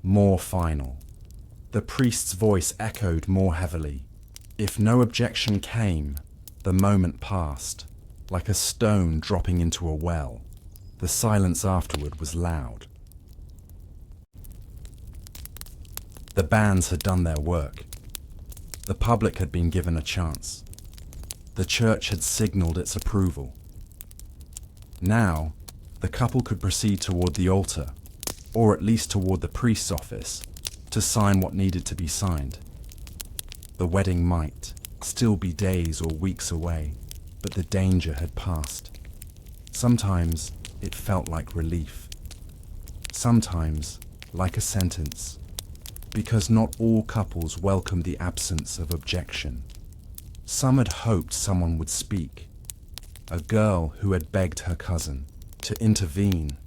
more final. The priest's voice echoed more heavily. If no objection came, the moment passed, like a stone dropping into a well. The silence afterward was loud. The bans had done their work. The public had been given a chance. The church had signalled its approval. Now, the couple could proceed toward the altar, or at least toward the priest's office, to sign what needed to be signed. The wedding might still be days or weeks away, but the danger had passed. Sometimes it felt like relief. Sometimes like a sentence. because not all couples welcomed the absence of objection. Some had hoped someone would speak, a girl who had begged her cousin to intervene,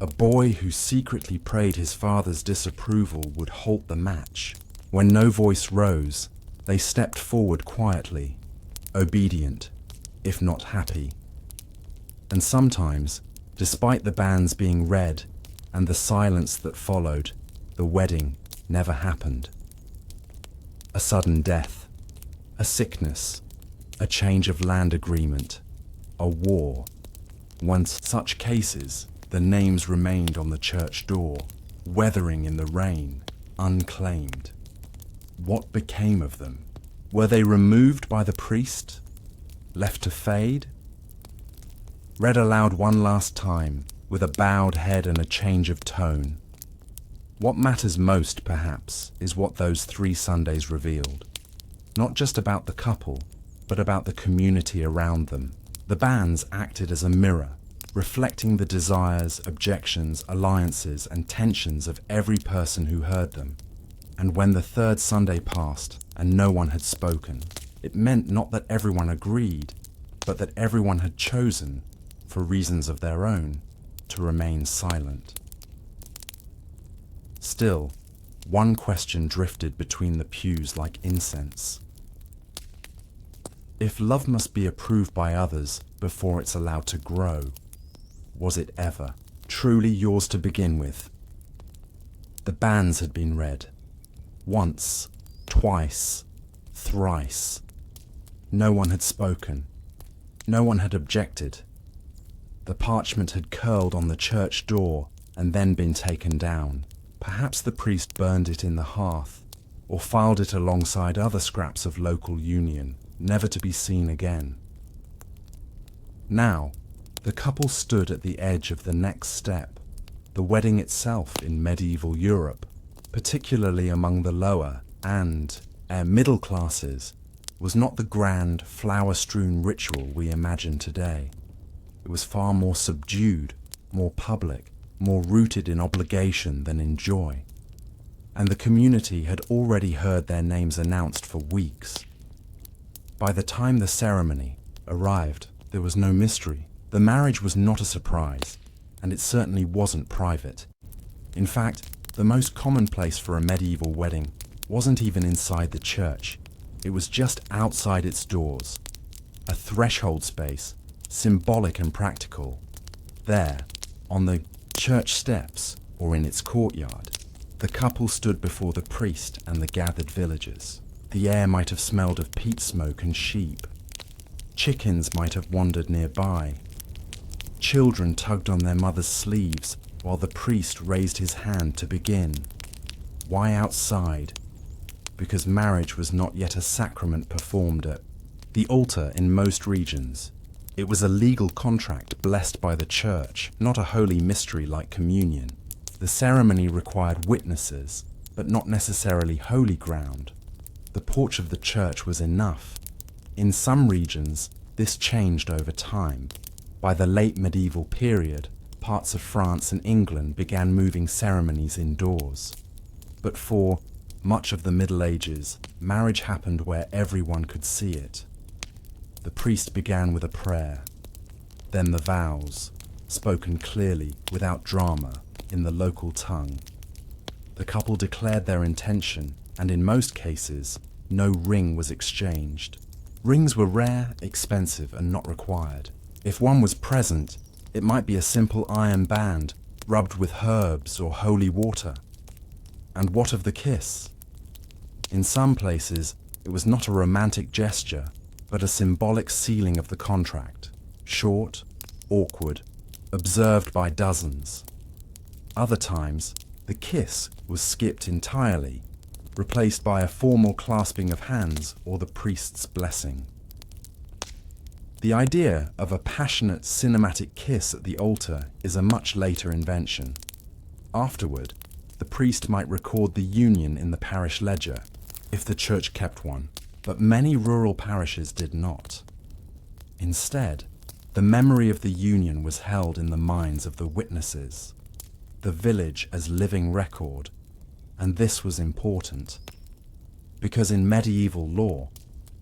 a boy who secretly prayed his father's disapproval would halt the match. When no voice rose, they stepped forward quietly, obedient, if not happy. And sometimes, despite the banns being read and the silence that followed, the wedding never happened. A sudden death, a sickness, a change of land agreement, a war. Once such cases, the names remained on the church door, weathering in the rain, unclaimed. What became of them? Were they removed by the priest? Left to fade? Read aloud one last time, with a bowed head and a change of tone. What matters most, perhaps, is what those 3 Sundays revealed. Not just about the couple, but about the community around them. The banns acted as a mirror, reflecting the desires, objections, alliances, and tensions of every person who heard them. And when the 3rd Sunday passed and no one had spoken, it meant not that everyone agreed, but that everyone had chosen, for reasons of their own, to remain silent. Still, one question drifted between the pews like incense. If love must be approved by others before it's allowed to grow, was it ever truly yours to begin with? The banns had been read. Once, twice, thrice. No one had spoken. No one had objected. The parchment had curled on the church door and then been taken down. Perhaps the priest burned it in the hearth, or filed it alongside other scraps of local union, never to be seen again. Now, the couple stood at the edge of the next step, the wedding itself in medieval Europe, particularly among the lower and middle classes, was not the grand, flower-strewn ritual we imagine today. It was far more subdued, more public, more rooted in obligation than in joy. And the community had already heard their names announced for weeks. By the time the ceremony arrived, there was no mystery. The marriage was not a surprise, and it certainly wasn't private. In fact, the most common place for a medieval wedding wasn't even inside the church. It was just outside its doors, a threshold space, symbolic and practical. There, on the church steps or in its courtyard, the couple stood before the priest and the gathered villagers. The air might have smelled of peat smoke and sheep. Chickens might have wandered nearby. Children tugged on their mother's sleeves while the priest raised his hand to begin. Why outside? Because marriage was not yet a sacrament performed at the altar in most regions. It was a legal contract blessed by the church, not a holy mystery like communion. The ceremony required witnesses, but not necessarily holy ground. The porch of the church was enough. In some regions, this changed over time. By the late medieval period, parts of France and England began moving ceremonies indoors. But for much of the Middle Ages, marriage happened where everyone could see it. The priest began with a prayer, then the vows, spoken clearly, without drama, in the local tongue. The couple declared their intention, and in most cases, no ring was exchanged. Rings were rare, expensive, and not required. If one was present, it might be a simple iron band rubbed with herbs or holy water. And what of the kiss? In some places, it was not a romantic gesture, but a symbolic sealing of the contract, short, awkward, observed by dozens. Other times, the kiss was skipped entirely, replaced by a formal clasping of hands or the priest's blessing. The idea of a passionate cinematic kiss at the altar is a much later invention. Afterward, the priest might record the union in the parish ledger, if the church kept one, but many rural parishes did not. Instead, the memory of the union was held in the minds of the witnesses, the village as living record, And this was important, because in medieval law,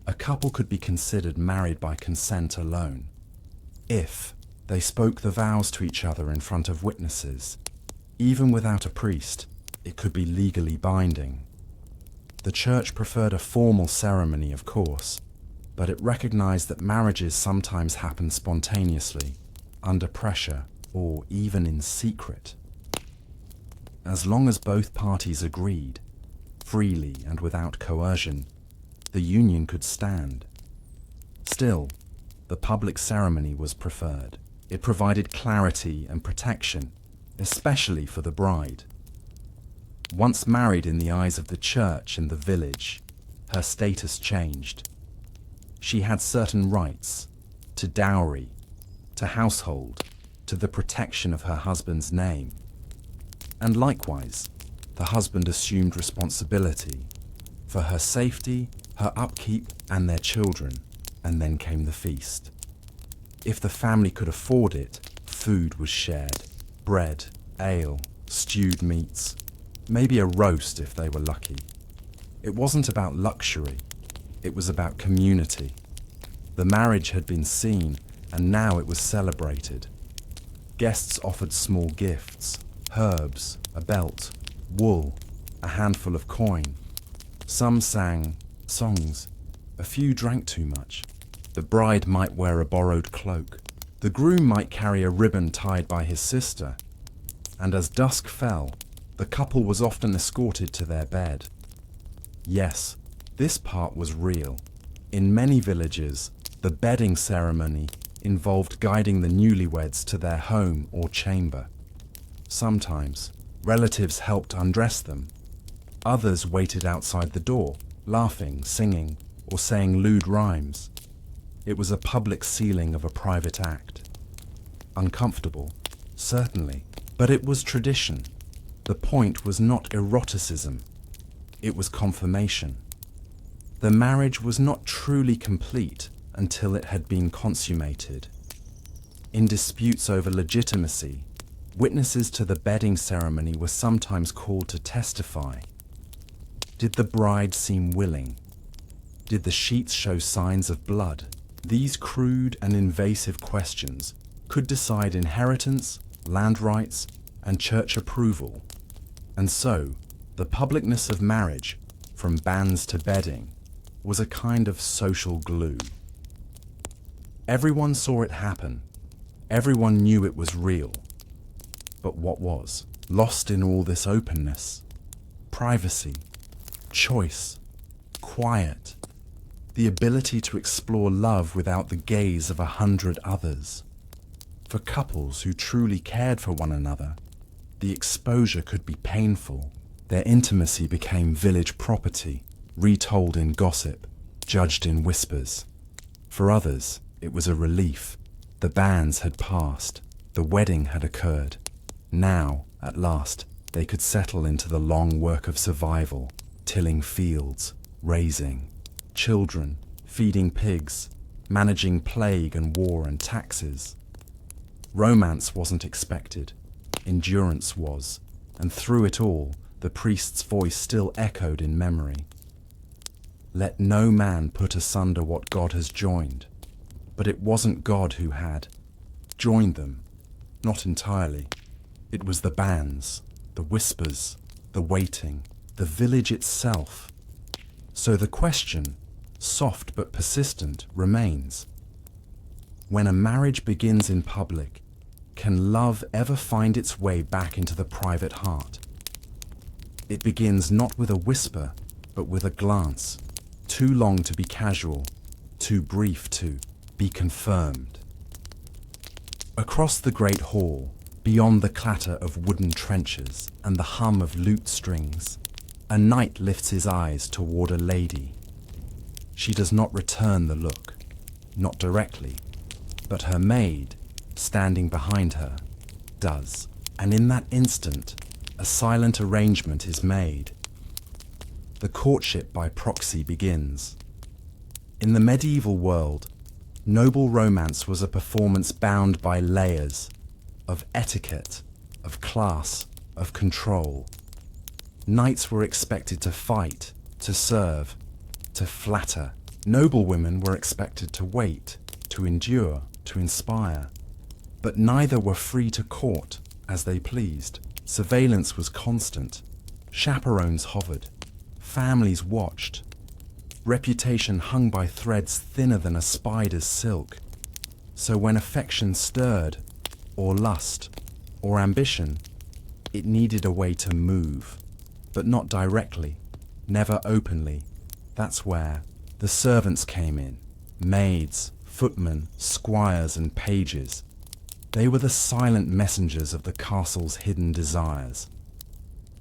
a couple could be considered married by consent alone, if they spoke the vows to each other in front of witnesses. Even without a priest, it could be legally binding. The church preferred a formal ceremony, of course, but it recognized that marriages sometimes happen spontaneously, under pressure, or even in secret. As long as both parties agreed, freely and without coercion, the union could stand. Still, the public ceremony was preferred. It provided clarity and protection, especially for the bride. Once married in the eyes of the church in the village, her status changed. She had certain rights to dowry, to household, to the protection of her husband's name. And likewise, the husband assumed responsibility for her safety, her upkeep, and their children, and then came the feast. If the family could afford it, food was shared: bread, ale, stewed meats, maybe a roast if they were lucky. It wasn't about luxury, it was about community. The marriage had been seen, and now it was celebrated. Guests offered small gifts: herbs, a belt, wool, a handful of coin. Some sang songs, a few drank too much. The bride might wear a borrowed cloak. The groom might carry a ribbon tied by his sister. And as dusk fell, the couple was often escorted to their bed. Yes, this part was real. In many villages, the bedding ceremony involved guiding the newlyweds to their home or chamber. Sometimes, relatives helped undress them. Others waited outside the door, laughing, singing, or saying lewd rhymes. It was a public sealing of a private act. Uncomfortable, certainly, but it was tradition. The point was not eroticism, it was confirmation. The marriage was not truly complete until it had been consummated. In disputes over legitimacy, witnesses to the bedding ceremony were sometimes called to testify. Did the bride seem willing? Did the sheets show signs of blood? These crude and invasive questions could decide inheritance, land rights, and church approval. And so, the publicness of marriage, from banns to bedding, was a kind of social glue. Everyone saw it happen. Everyone knew it was real. But what was lost in all this openness? Privacy, choice, quiet, the ability to explore love without the gaze of 100 others. For couples who truly cared for one another, the exposure could be painful. Their intimacy became village property, retold in gossip, judged in whispers. For others, it was a relief. The banns had passed, the wedding had occurred. Now, at last, they could settle into the long work of survival, tilling fields, raising children, feeding pigs, managing plague and war and taxes. Romance wasn't expected, endurance was, and through it all, the priest's voice still echoed in memory. Let no man put asunder what God has joined. But it wasn't God who had joined them, not entirely. It was the banns, the whispers, the waiting, the village itself. So the question, soft but persistent, remains. When a marriage begins in public, can love ever find its way back into the private heart? It begins not with a whisper, but with a glance, too long to be casual, too brief to be confirmed. Across the great hall, beyond the clatter of wooden trenchers and the hum of lute strings, a knight lifts his eyes toward a lady. She does not return the look, not directly, but her maid, standing behind her, does. And in that instant, a silent arrangement is made. The courtship by proxy begins. In the medieval world, noble romance was a performance bound by layers of etiquette, of class, of control. Knights were expected to fight, to serve, to flatter. Noblewomen were expected to wait, to endure, to inspire. But neither were free to court as they pleased. Surveillance was constant. Chaperones hovered. Families watched. Reputation hung by threads thinner than a spider's silk. So when affection stirred, or lust, or ambition, it needed a way to move, but not directly, never openly. That's where the servants came in, maids, footmen, squires and pages. They were the silent messengers of the castle's hidden desires.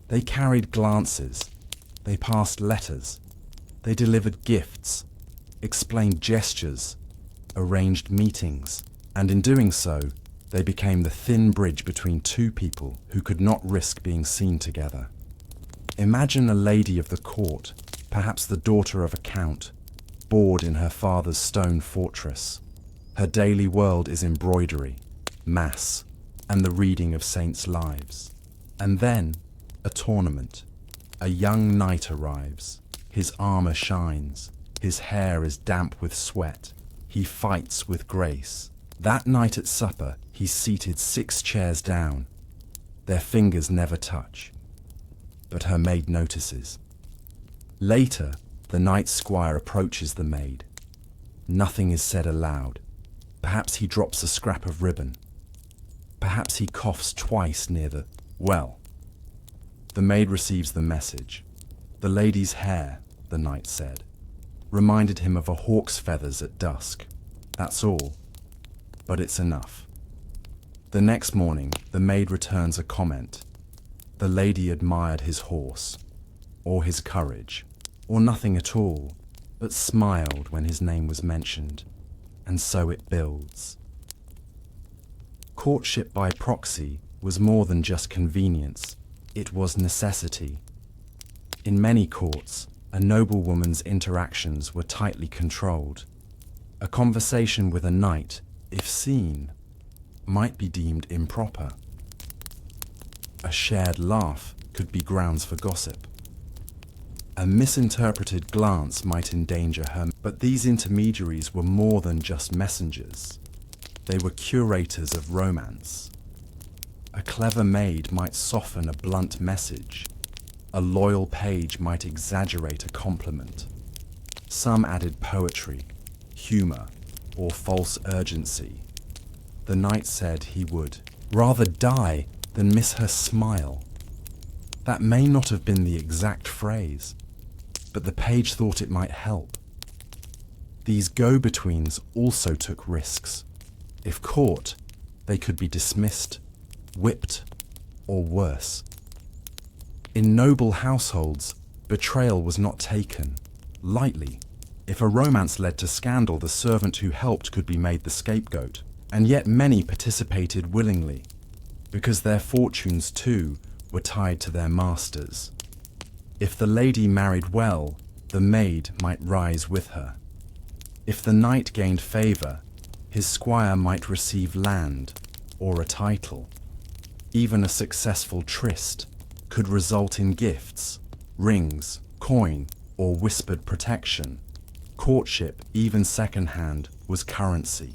They carried glances, they passed letters, they delivered gifts, explained gestures, arranged meetings, and in doing so, they became the thin bridge between two people who could not risk being seen together. Imagine a lady of the court, perhaps the daughter of a count, bored in her father's stone fortress. Her daily world is embroidery, mass, and the reading of saints' lives. And then, a tournament. A young knight arrives. His armor shines. His hair is damp with sweat. He fights with grace. That night at supper, he's seated 6 chairs down. Their fingers never touch. But her maid notices. Later, the night squire approaches the maid. Nothing is said aloud. Perhaps he drops a scrap of ribbon. Perhaps he coughs twice near the well. The maid receives the message. The lady's hair, the knight said, reminded him of a hawk's feathers at dusk. That's all. But it's enough. The next morning, the maid returns a comment. The lady admired his horse, or his courage, or nothing at all, but smiled when his name was mentioned. And so it builds. Courtship by proxy was more than just convenience. It was necessity. In many courts, a noblewoman's interactions were tightly controlled. A conversation with a knight, if seen, might be deemed improper. A shared laugh could be grounds for gossip. A misinterpreted glance might endanger her, but these intermediaries were more than just messengers. They were curators of romance. A clever maid might soften a blunt message. A loyal page might exaggerate a compliment. Some added poetry, humor, or false urgency. The knight said he would rather die than miss her smile. That may not have been the exact phrase, but the page thought it might help. These go-betweens also took risks. If caught, they could be dismissed, whipped, or worse. In noble households, betrayal was not taken lightly. If a romance led to scandal, the servant who helped could be made the scapegoat. And yet many participated willingly, because their fortunes too were tied to their masters. If the lady married well, the maid might rise with her. If the knight gained favor, his squire might receive land or a title. Even a successful tryst could result in gifts, rings, coin, or whispered protection. Courtship, even second-hand, was currency.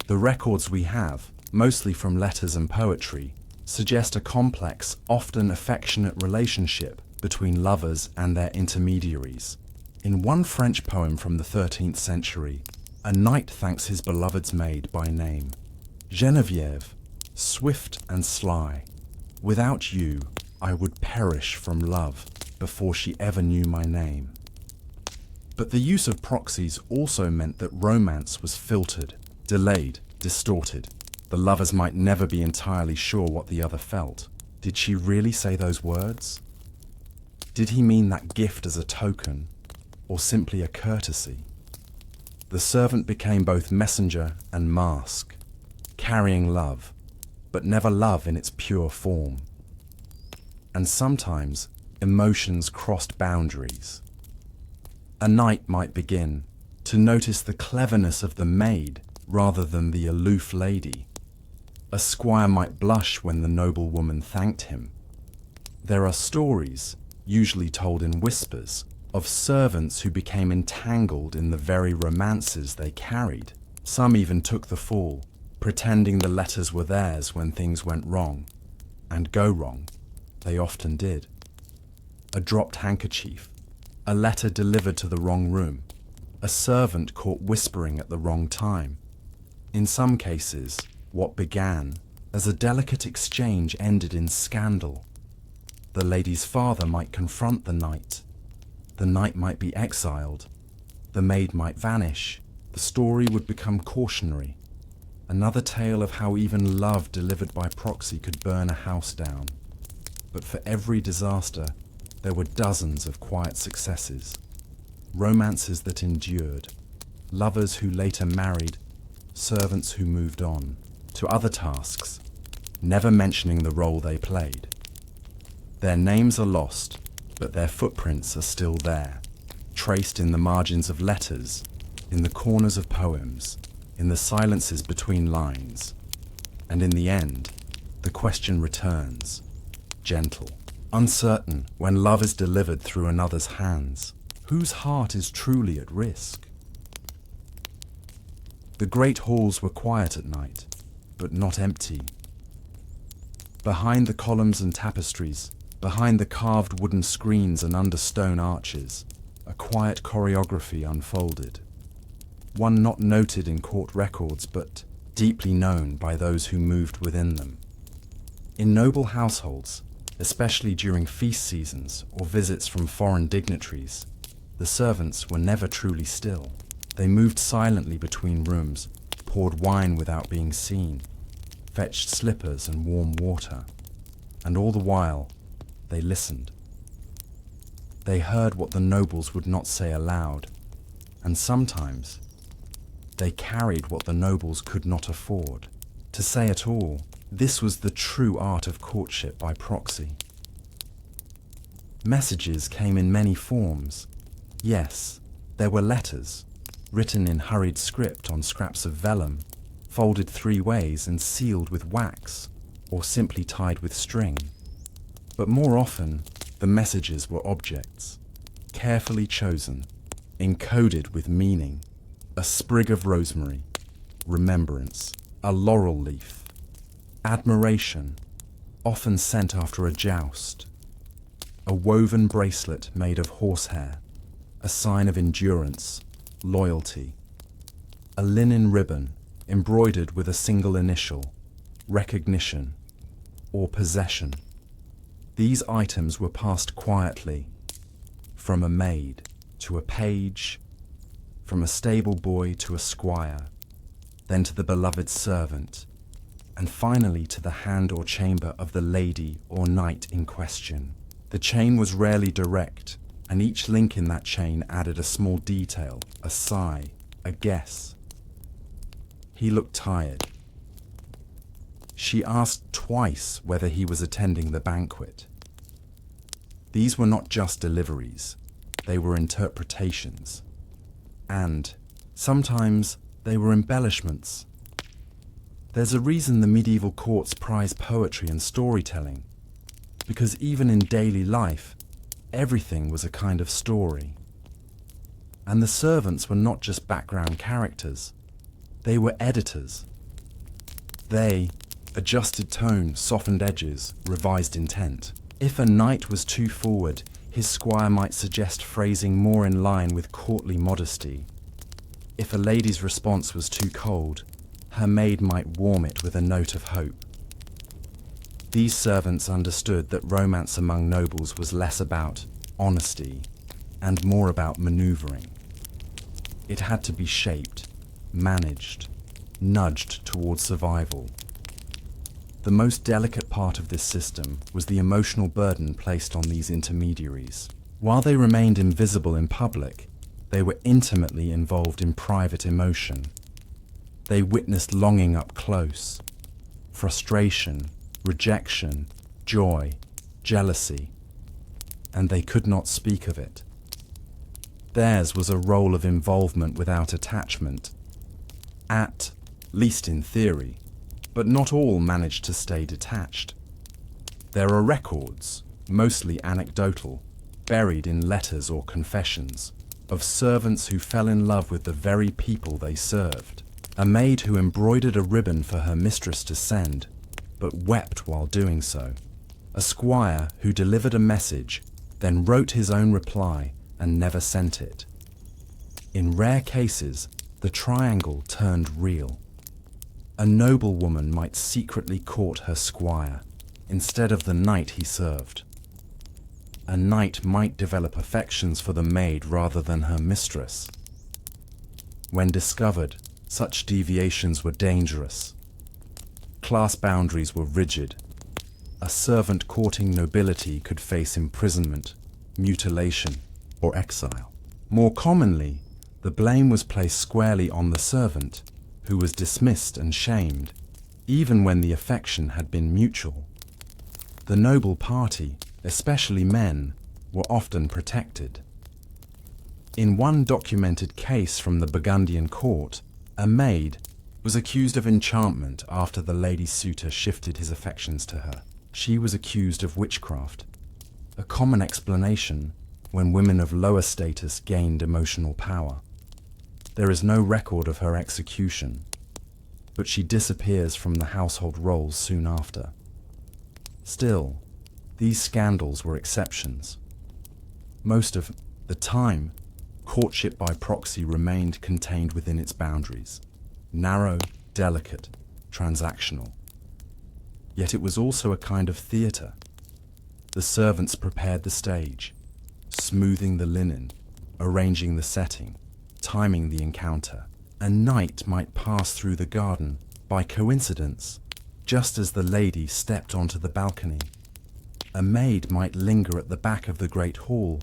The records we have, mostly from letters and poetry, suggest a complex, often affectionate relationship between lovers and their intermediaries. In one French poem from the 13th century, a knight thanks his beloved's maid by name. Geneviève, swift and sly, without you I would perish from love before she ever knew my name. But the use of proxies also meant that romance was filtered, delayed, distorted. The lovers might never be entirely sure what the other felt. Did she really say those words? Did he mean that gift as a token, or simply a courtesy? The servant became both messenger and mask, carrying love, but never love in its pure form. And sometimes emotions crossed boundaries. A knight might begin to notice the cleverness of the maid rather than the aloof lady. A squire might blush when the noblewoman thanked him. There are stories, usually told in whispers, of servants who became entangled in the very romances they carried. Some even took the fall, pretending the letters were theirs when things went wrong. And go wrong, they often did. A dropped handkerchief, a letter delivered to the wrong room, a servant caught whispering at the wrong time. In some cases, what began as a delicate exchange ended in scandal. The lady's father might confront the knight might be exiled, the maid might vanish, the story would become cautionary. Another tale of how even love delivered by proxy could burn a house down. But for every disaster, there were dozens of quiet successes. Romances that endured, lovers who later married, servants who moved on to other tasks, never mentioning the role they played. Their names are lost, but their footprints are still there, traced in the margins of letters, in the corners of poems, in the silences between lines. And in the end, the question returns, gentle, uncertain, when love is delivered through another's hands. Whose heart is truly at risk? The great halls were quiet at night, but not empty. Behind the columns and tapestries, behind the carved wooden screens and under stone arches, a quiet choreography unfolded. One not noted in court records, but deeply known by those who moved within them. In noble households, especially during feast seasons or visits from foreign dignitaries, the servants were never truly still. They moved silently between rooms, poured wine without being seen, fetched slippers and warm water, and all the while, they listened. They heard what the nobles would not say aloud, and sometimes they carried what the nobles could not afford to say at all. This was the true art of courtship by proxy. Messages came in many forms. Yes, there were letters, written in hurried script on scraps of vellum, folded 3 ways and sealed with wax, or simply tied with string. But more often, the messages were objects, carefully chosen, encoded with meaning. A sprig of rosemary, remembrance, a laurel leaf, admiration, often sent after a joust, a woven bracelet made of horsehair, a sign of endurance, loyalty, a linen ribbon embroidered with a single initial, recognition, or possession. These items were passed quietly, from a maid to a page, from a stable boy to a squire, then to the beloved servant, and finally to the hand or chamber of the lady or knight in question. The chain was rarely direct, and each link in that chain added a small detail, a sigh, a guess. He looked tired. She asked twice whether he was attending the banquet. These were not just deliveries, they were interpretations. And sometimes they were embellishments. There's a reason the medieval courts prize poetry and storytelling, because even in daily life, everything was a kind of story. And the servants were not just background characters, they were editors. They adjusted tone, softened edges, revised intent. If a knight was too forward, his squire might suggest phrasing more in line with courtly modesty. If a lady's response was too cold, her maid might warm it with a note of hope. These servants understood that romance among nobles was less about honesty and more about maneuvering. It had to be shaped, managed, nudged towards survival. The most delicate part of this system was the emotional burden placed on these intermediaries. While they remained invisible in public, they were intimately involved in private emotion. They witnessed longing up close, frustration, rejection, joy, jealousy, and they could not speak of it. Theirs was a role of involvement without attachment, at least in theory, but not all managed to stay detached. There are records, mostly anecdotal, buried in letters or confessions, of servants who fell in love with the very people they served. A maid who embroidered a ribbon for her mistress to send, but wept while doing so. A squire who delivered a message, then wrote his own reply and never sent it. In rare cases, the triangle turned real. A noblewoman might secretly court her squire instead of the knight he served. A knight might develop affections for the maid rather than her mistress. When discovered, such deviations were dangerous. Class boundaries were rigid. A servant courting nobility could face imprisonment, mutilation, or exile. More commonly, the blame was placed squarely on the servant, who was dismissed and shamed, even when the affection had been mutual. The noble party, especially men, were often protected. In one documented case from the Burgundian court, a maid was accused of enchantment after the lady suitor shifted his affections to her. She was accused of witchcraft, a common explanation when women of lower status gained emotional power. There is no record of her execution, but she disappears from the household roles soon after. Still, these scandals were exceptions. Most of the time, courtship by proxy remained contained within its boundaries, narrow, delicate, transactional. Yet it was also a kind of theatre. The servants prepared the stage, smoothing the linen, arranging the setting, timing the encounter. A knight might pass through the garden by coincidence, just as the lady stepped onto the balcony. A maid might linger at the back of the great hall,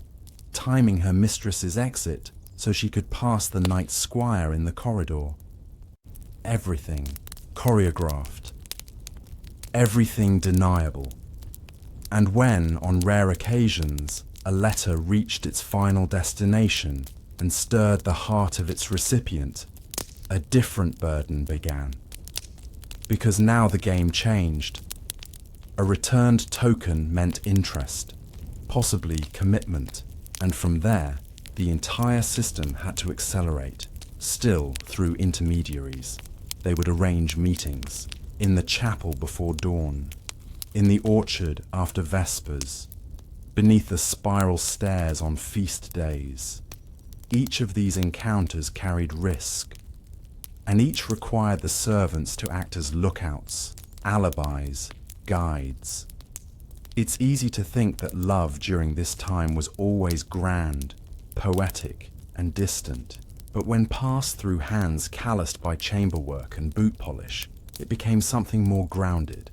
timing her mistress's exit so she could pass the knight's squire in the corridor. Everything choreographed, everything deniable. And when, on rare occasions, a letter reached its final destination and stirred the heart of its recipient, a different burden began. Because now the game changed. A returned token meant interest, possibly commitment, and from there, the entire system had to accelerate, still through intermediaries. They would arrange meetings, in the chapel before dawn, in the orchard after vespers, beneath the spiral stairs on feast days. Each of these encounters carried risk, and each required the servants to act as lookouts, alibis, guides. It's easy to think that love during this time was always grand, poetic, and distant, but when passed through hands calloused by chamber work and boot polish, it became something more grounded.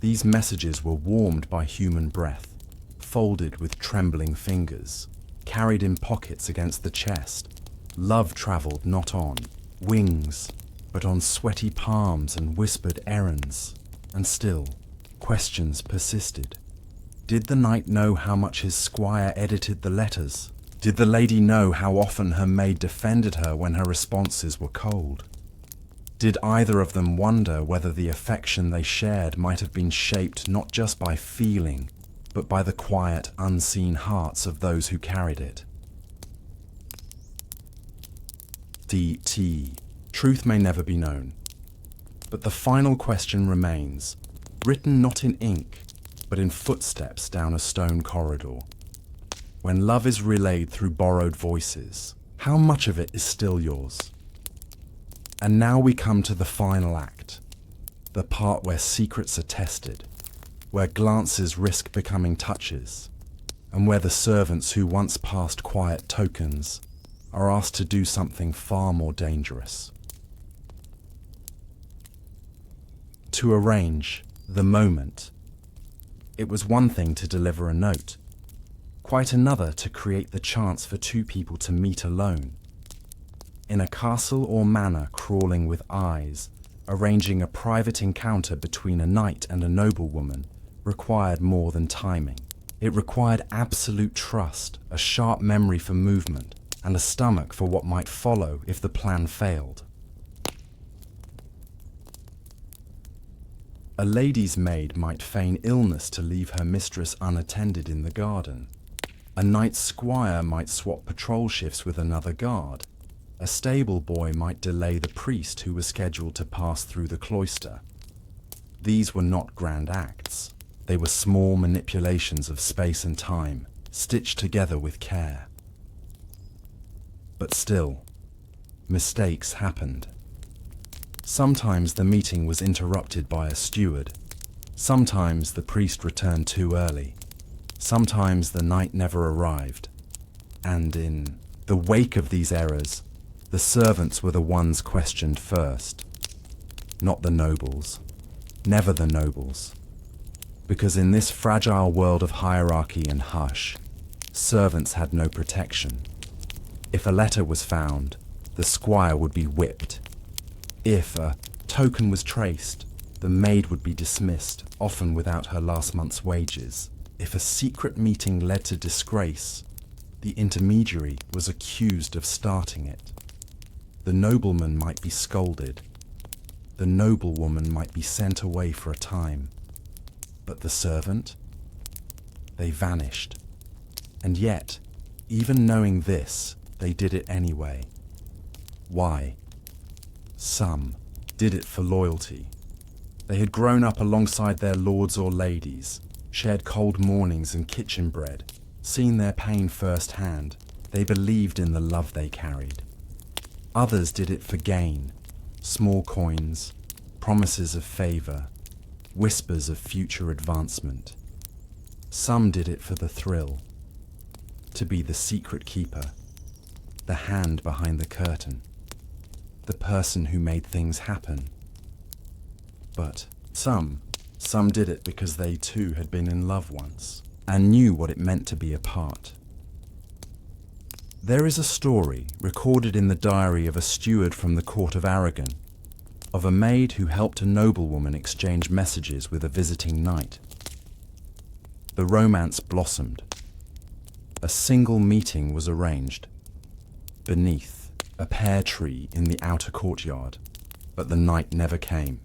These messages were warmed by human breath, folded with trembling fingers, carried in pockets against the chest. Love traveled not on wings, but on sweaty palms and whispered errands. And still, questions persisted. Did the knight know how much his squire edited the letters? Did the lady know how often her maid defended her when her responses were cold? Did either of them wonder whether the affection they shared might have been shaped not just by feeling, but by the quiet, unseen hearts of those who carried it? DT. Truth may never be known. But the final question remains, written not in ink, but in footsteps down a stone corridor. When love is relayed through borrowed voices, how much of it is still yours? And now we come to the final act, the part where secrets are tested, where glances risk becoming touches, and where the servants who once passed quiet tokens are asked to do something far more dangerous. To arrange the moment. It was one thing to deliver a note, quite another to create the chance for two people to meet alone. In a castle or manor crawling with eyes, arranging a private encounter between a knight and a noblewoman required more than timing. It required absolute trust, a sharp memory for movement, and a stomach for what might follow if the plan failed. A lady's maid might feign illness to leave her mistress unattended in the garden. A night squire might swap patrol shifts with another guard. A stable boy might delay the priest who was scheduled to pass through the cloister. These were not grand acts. They were small manipulations of space and time, stitched together with care. But still, mistakes happened. Sometimes the meeting was interrupted by a steward. Sometimes the priest returned too early. Sometimes the night never arrived. And in the wake of these errors, the servants were the ones questioned first. Not the nobles. Never the nobles. Because in this fragile world of hierarchy and hush, servants had no protection. If a letter was found, the squire would be whipped. If a token was traced, the maid would be dismissed, often without her last month's wages. If a secret meeting led to disgrace, the intermediary was accused of starting it. The nobleman might be scolded. The noblewoman might be sent away for a time. But the servant? They vanished. And yet, even knowing this, they did it anyway. Why? Some did it for loyalty. They had grown up alongside their lords or ladies, shared cold mornings and kitchen bread, seen their pain firsthand. They believed in the love they carried. Others did it for gain, small coins, promises of favor, whispers of future advancement. Some did it for the thrill, to be the secret keeper, the hand behind the curtain, the person who made things happen. But some did it because they too had been in love once and knew what it meant to be apart. There is a story recorded in the diary of a steward from the court of Aragon, of a maid who helped a noblewoman exchange messages with a visiting knight. The romance blossomed. A single meeting was arranged beneath a pear tree in the outer courtyard, but the knight never came.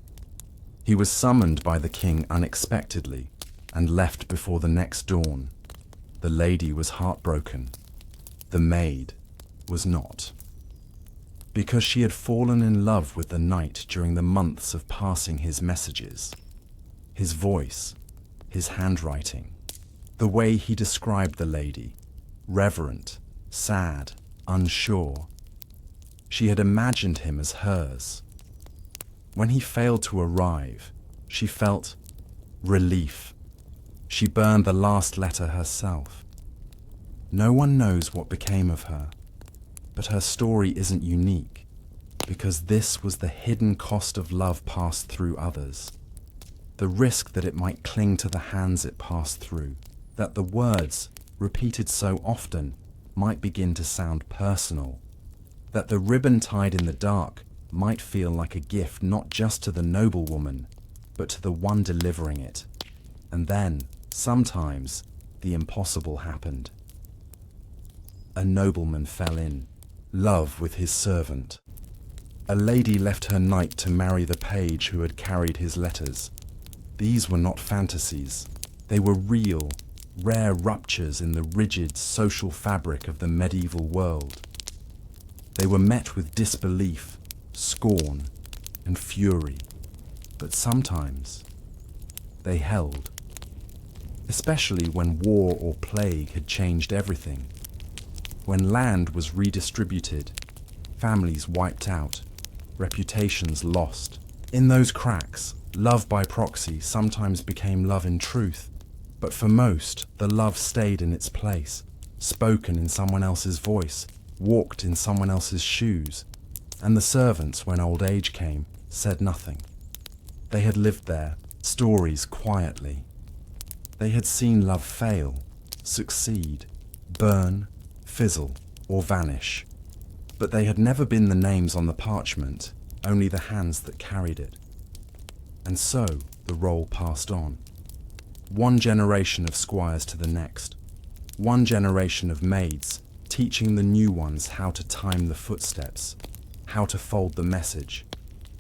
He was summoned by the king unexpectedly and left before the next dawn. The lady was heartbroken. The maid was not. Because she had fallen in love with the knight during the months of passing his messages. His voice, his handwriting, the way he described the lady, reverent, sad, unsure. She had imagined him as hers. When he failed to arrive, she felt relief. She burned the last letter herself. No one knows what became of her, but her story isn't unique, because this was the hidden cost of love passed through others. The risk that it might cling to the hands it passed through, that the words, repeated so often, might begin to sound personal, that the ribbon tied in the dark might feel like a gift not just to the noblewoman, but to the one delivering it. And then, sometimes, the impossible happened. A nobleman fell in love with his servant. A lady left her knight to marry the page who had carried his letters. These were not fantasies. They were real, rare ruptures in the rigid social fabric of the medieval world. They were met with disbelief, scorn, and fury, but sometimes they held, especially when war or plague had changed everything, when land was redistributed, families wiped out, reputations lost. In those cracks, love by proxy sometimes became love in truth, but for most, the love stayed in its place, spoken in someone else's voice, walked in someone else's shoes, and the servants, when old age came, said nothing. They had lived there, stories quietly. They had seen love fail, succeed, burn, fizzle, or vanish. But they had never been the names on the parchment, only the hands that carried it. And so the role passed on. One generation of squires to the next. One generation of maids, teaching the new ones how to time the footsteps, how to fold the message,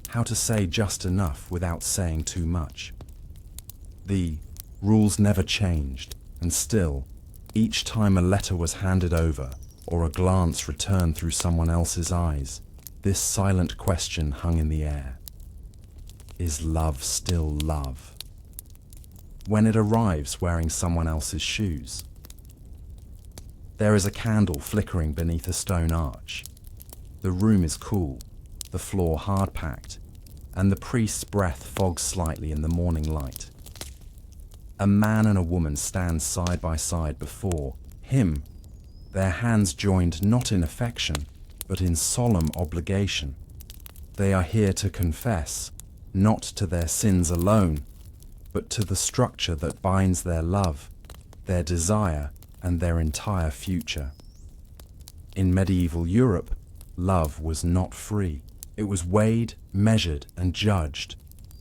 how to say just enough without saying too much. The rules never changed, and still, each time a letter was handed over or a glance returned through someone else's eyes, this silent question hung in the air. Is love still love? When it arrives wearing someone else's shoes. There is a candle flickering beneath a stone arch. The room is cool, the floor hard-packed, and the priest's breath fogs slightly in the morning light. A man and a woman stand side by side before him, their hands joined not in affection, but in solemn obligation. They are here to confess, not to their sins alone, but to the structure that binds their love, their desire, and their entire future. In medieval Europe, love was not free. It was weighed, measured, and judged,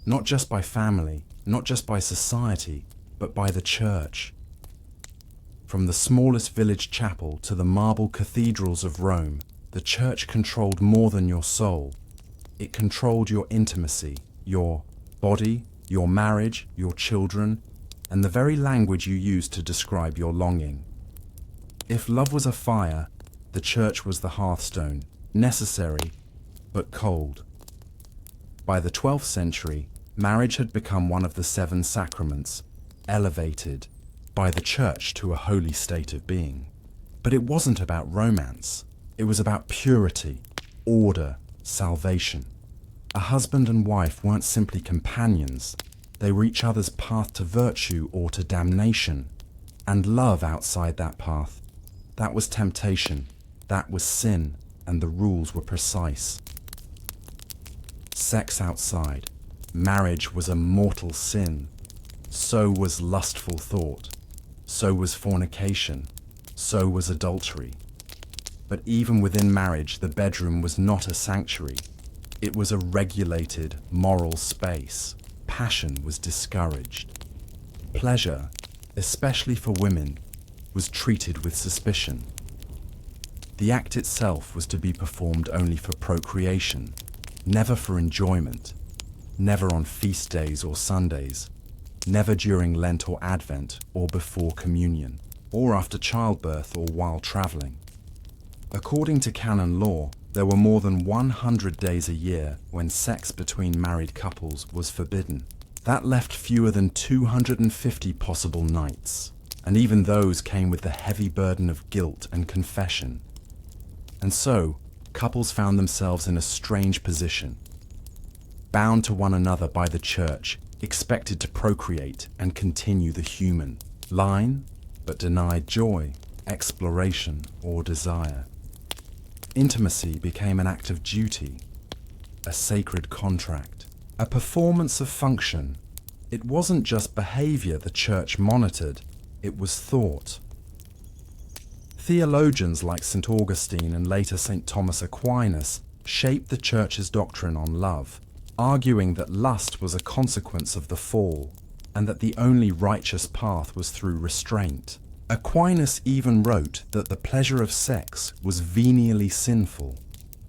not just by family, not just by society, but by the church. From the smallest village chapel to the marble cathedrals of Rome, the church controlled more than your soul. It controlled your intimacy, your body, your marriage, your children, and the very language you used to describe your longing. If love was a fire, the church was the hearthstone, necessary, but cold. By the 12th century, marriage had become one of the 7 sacraments, elevated by the church to a holy state of being. But it wasn't about romance. It was about purity, order, salvation. A husband and wife weren't simply companions. They were each other's path to virtue or to damnation. And love outside that path, that was temptation, that was sin, and the rules were precise. Sex outside, marriage was a mortal sin. So was lustful thought. So was fornication. So was adultery. But even within marriage, the bedroom was not a sanctuary. It was a regulated, moral space. Passion was discouraged. Pleasure, especially for women, was treated with suspicion. The act itself was to be performed only for procreation, never for enjoyment, never on feast days or Sundays, never during Lent or Advent or before communion, or after childbirth or while traveling. According to canon law, there were more than 100 days a year when sex between married couples was forbidden. That left fewer than 250 possible nights, and even those came with the heavy burden of guilt and confession. And so, couples found themselves in a strange position, bound to one another by the church, expected to procreate and continue the human line, but denied joy, exploration, or desire. Intimacy became an act of duty, a sacred contract, a performance of function. It wasn't just behavior the church monitored, it was thought. Theologians like St. Augustine and later St. Thomas Aquinas shaped the church's doctrine on love, arguing that lust was a consequence of the fall, and that the only righteous path was through restraint. Aquinas even wrote that the pleasure of sex was venially sinful,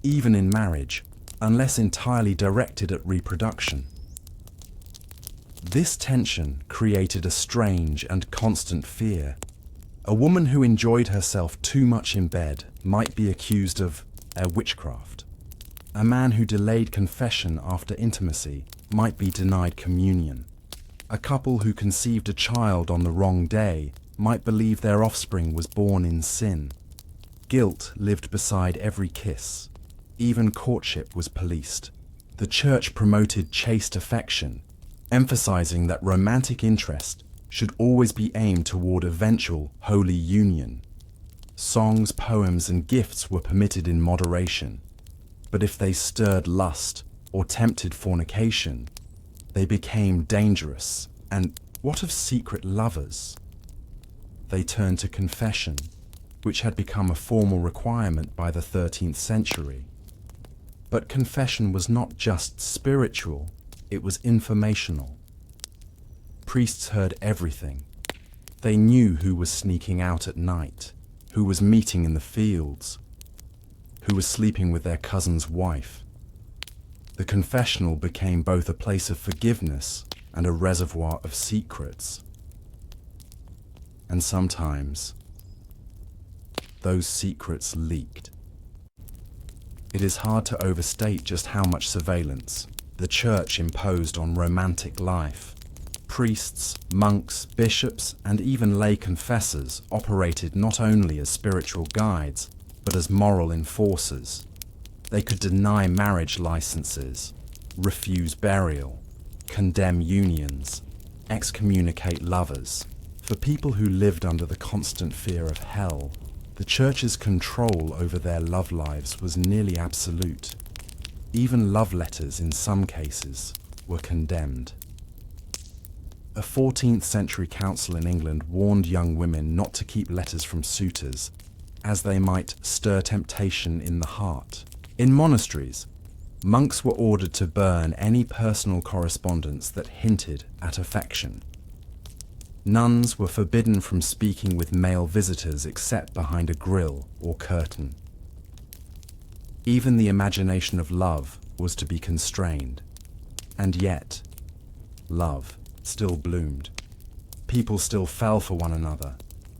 even in marriage, unless entirely directed at reproduction. This tension created a strange and constant fear. A woman who enjoyed herself too much in bed might be accused of witchcraft. A man who delayed confession after intimacy might be denied communion. A couple who conceived a child on the wrong day might believe their offspring was born in sin. Guilt lived beside every kiss. Even courtship was policed. The church promoted chaste affection, emphasizing that romantic interest should always be aimed toward eventual holy union. Songs, poems, and gifts were permitted in moderation, but if they stirred lust or tempted fornication, they became dangerous. And what of secret lovers? They turned to confession, which had become a formal requirement by the 13th century. But confession was not just spiritual, it was informational. Priests heard everything. They knew who was sneaking out at night, who was meeting in the fields, who was sleeping with their cousin's wife. The confessional became both a place of forgiveness and a reservoir of secrets. And sometimes, those secrets leaked. It is hard to overstate just how much surveillance the church imposed on romantic life. Priests, monks, bishops, and even lay confessors operated not only as spiritual guides, but as moral enforcers. They could deny marriage licenses, refuse burial, condemn unions, excommunicate lovers. For people who lived under the constant fear of hell, the church's control over their love lives was nearly absolute. Even love letters, in some cases, were condemned. A 14th century council in England warned young women not to keep letters from suitors, as they might stir temptation in the heart. In monasteries, monks were ordered to burn any personal correspondence that hinted at affection. Nuns were forbidden from speaking with male visitors except behind a grille or curtain. Even the imagination of love was to be constrained. And yet, love still bloomed. People still fell for one another,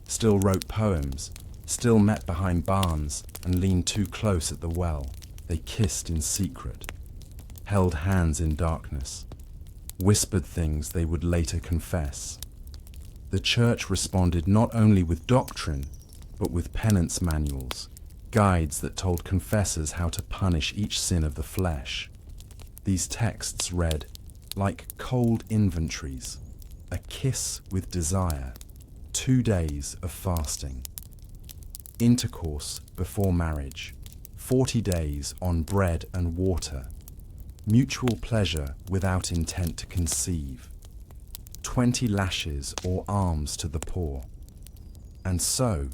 still wrote poems, still met behind barns and leaned too close at the well. They kissed in secret, held hands in darkness, whispered things they would later confess. The church responded not only with doctrine, but with penance manuals, guides that told confessors how to punish each sin of the flesh. These texts read, like cold inventories, a kiss with desire, 2 days of fasting, intercourse before marriage, 40 days on bread and water, mutual pleasure without intent to conceive, 20 lashes or alms to the poor. And so,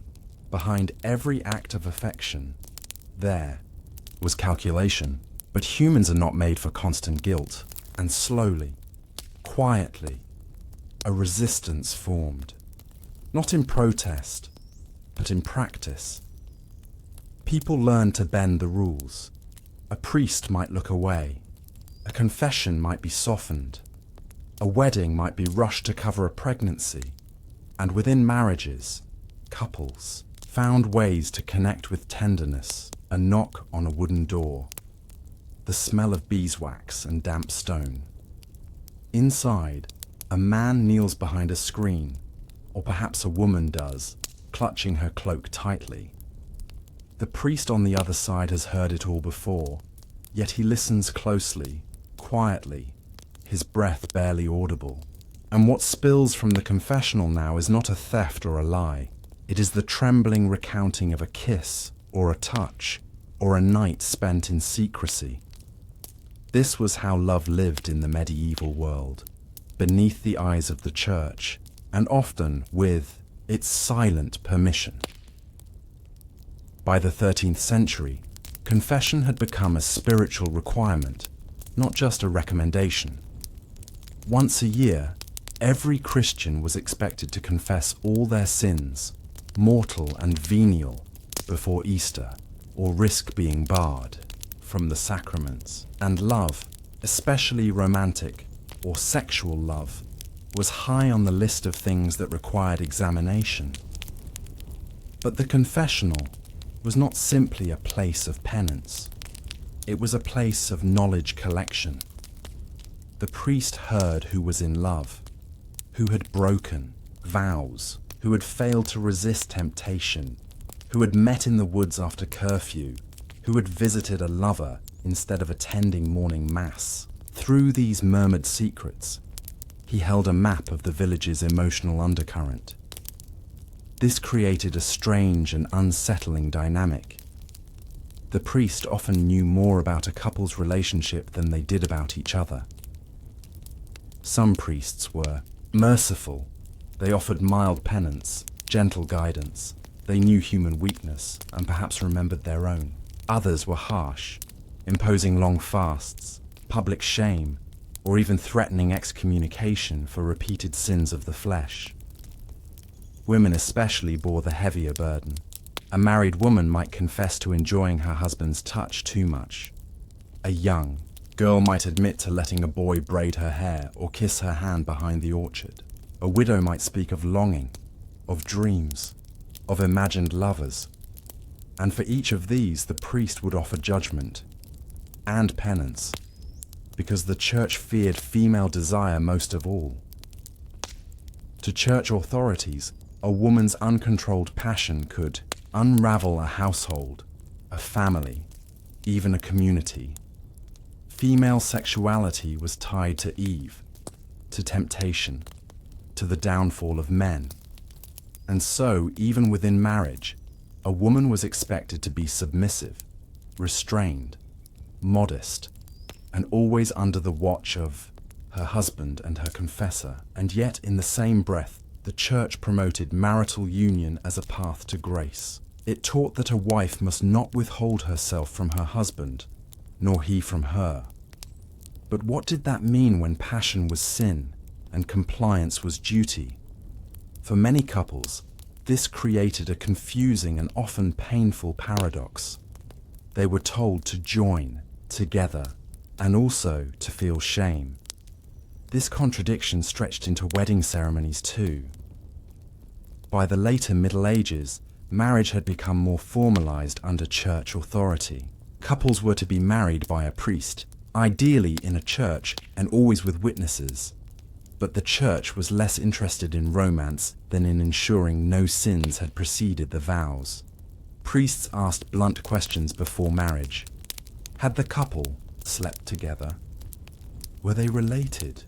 behind every act of affection, there was calculation. But humans are not made for constant guilt, and slowly, quietly, a resistance formed. Not in protest, but in practice. People learned to bend the rules. A priest might look away. A confession might be softened. A wedding might be rushed to cover a pregnancy. And within marriages, couples found ways to connect with tenderness, a knock on a wooden door, the smell of beeswax and damp stone. Inside, a man kneels behind a screen, or perhaps a woman does, clutching her cloak tightly. The priest on the other side has heard it all before, yet he listens closely, quietly, his breath barely audible. And what spills from the confessional now is not a theft or a lie. It is the trembling recounting of a kiss, or a touch, or a night spent in secrecy. This was how love lived in the medieval world, beneath the eyes of the church, and often with its silent permission. By the 13th century, confession had become a spiritual requirement, not just a recommendation. Once a year, every Christian was expected to confess all their sins, mortal and venial, before Easter, or risk being barred from the sacraments. And love, especially romantic or sexual love, was high on the list of things that required examination. But the confessional was not simply a place of penance. It was a place of knowledge collection. The priest heard who was in love, who had broken vows, who had failed to resist temptation, who had met in the woods after curfew, who had visited a lover instead of attending morning mass. Through these murmured secrets, he held a map of the village's emotional undercurrent. This created a strange and unsettling dynamic. The priest often knew more about a couple's relationship than they did about each other. Some priests were merciful. They offered mild penance, gentle guidance. They knew human weakness and perhaps remembered their own. Others were harsh, imposing long fasts, public shame, or even threatening excommunication for repeated sins of the flesh. Women especially bore the heavier burden. A married woman might confess to enjoying her husband's touch too much. A young, girl might admit to letting a boy braid her hair or kiss her hand behind the orchard. A widow might speak of longing, of dreams, of imagined lovers. And for each of these, the priest would offer judgment and penance, because the church feared female desire most of all. To church authorities, a woman's uncontrolled passion could unravel a household, a family, even a community. Female sexuality was tied to Eve, to temptation, to the downfall of men. And so, even within marriage, a woman was expected to be submissive, restrained, modest, and always under the watch of her husband and her confessor. And yet, in the same breath, the church promoted marital union as a path to grace. It taught that a wife must not withhold herself from her husband, nor he from her. But what did that mean when passion was sin and compliance was duty? For many couples, this created a confusing and often painful paradox. They were told to join together and also to feel shame. This contradiction stretched into wedding ceremonies too. By the later Middle Ages, marriage had become more formalized under church authority. Couples were to be married by a priest, ideally in a church and always with witnesses. But the church was less interested in romance than in ensuring no sins had preceded the vows. Priests asked blunt questions before marriage. Had the couple slept together? Were they related?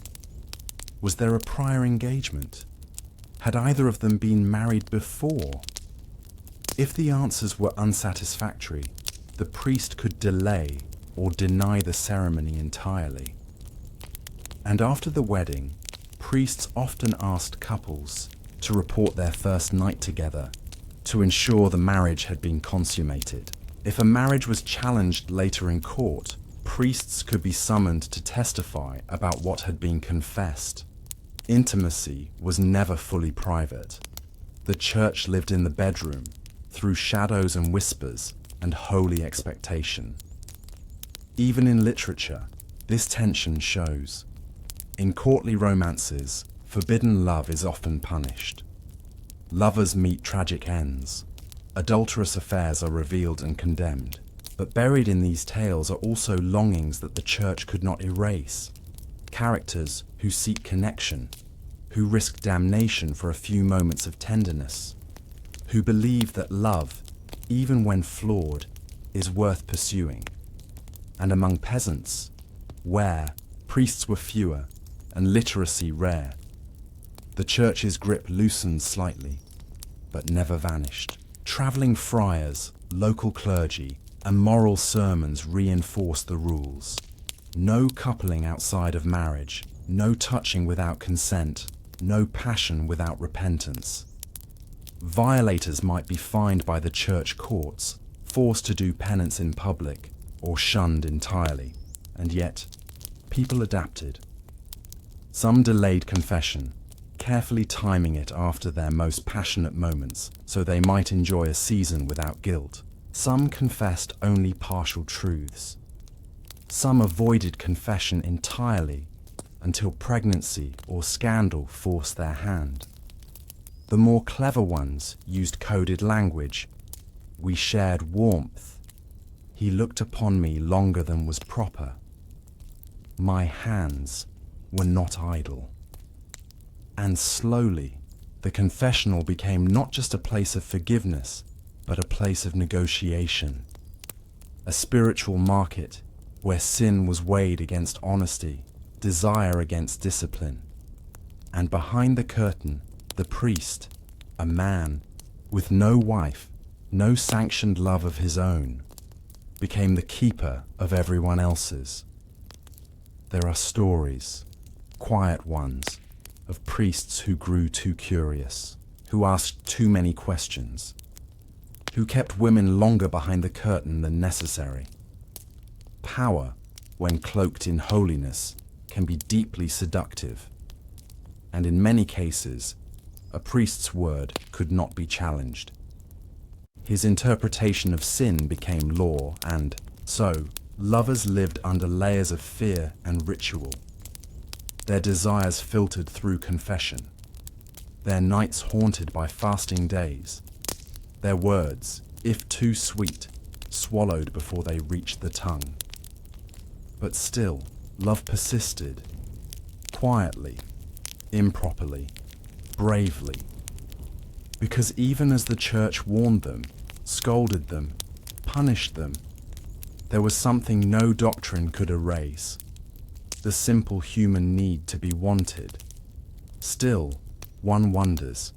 Was there a prior engagement? Had either of them been married before? If the answers were unsatisfactory, the priest could delay or deny the ceremony entirely. And after the wedding, priests often asked couples to report their first night together to ensure the marriage had been consummated. If a marriage was challenged later in court, priests could be summoned to testify about what had been confessed. Intimacy was never fully private. The church lived in the bedroom, through shadows and whispers and holy expectation. Even in literature, this tension shows. In courtly romances, forbidden love is often punished. Lovers meet tragic ends. Adulterous affairs are revealed and condemned. But buried in these tales are also longings that the church could not erase. Characters who seek connection, who risk damnation for a few moments of tenderness, who believe that love, even when flawed, is worth pursuing. And among peasants, where priests were fewer and literacy rare, the church's grip loosened slightly, but never vanished. Traveling friars, local clergy, and moral sermons reinforced the rules. No coupling outside of marriage, no touching without consent, no passion without repentance. Violators might be fined by the church courts, forced to do penance in public, or shunned entirely. And yet, people adapted. Some delayed confession, carefully timing it after their most passionate moments so they might enjoy a season without guilt. Some confessed only partial truths. Some avoided confession entirely until pregnancy or scandal forced their hand. The more clever ones used coded language. We shared warmth. He looked upon me longer than was proper. My hands were not idle. And slowly, the confessional became not just a place of forgiveness, but a place of negotiation. A spiritual market where sin was weighed against honesty, desire against discipline. And behind the curtain, the priest, a man with no wife, no sanctioned love of his own, became the keeper of everyone else's. There are stories, quiet ones, of priests who grew too curious, who asked too many questions, who kept women longer behind the curtain than necessary. Power, when cloaked in holiness, can be deeply seductive, and in many cases, a priest's word could not be challenged. His interpretation of sin became law, and so, Lovers lived under layers of fear and ritual. Their desires filtered through confession. Their nights haunted by fasting days. Their words, if too sweet, swallowed before they reached the tongue. But still, love persisted. Quietly, improperly, bravely. Because even as the church warned them, scolded them, punished them, there was something no doctrine could erase. The simple human need to be wanted. Still, one wonders,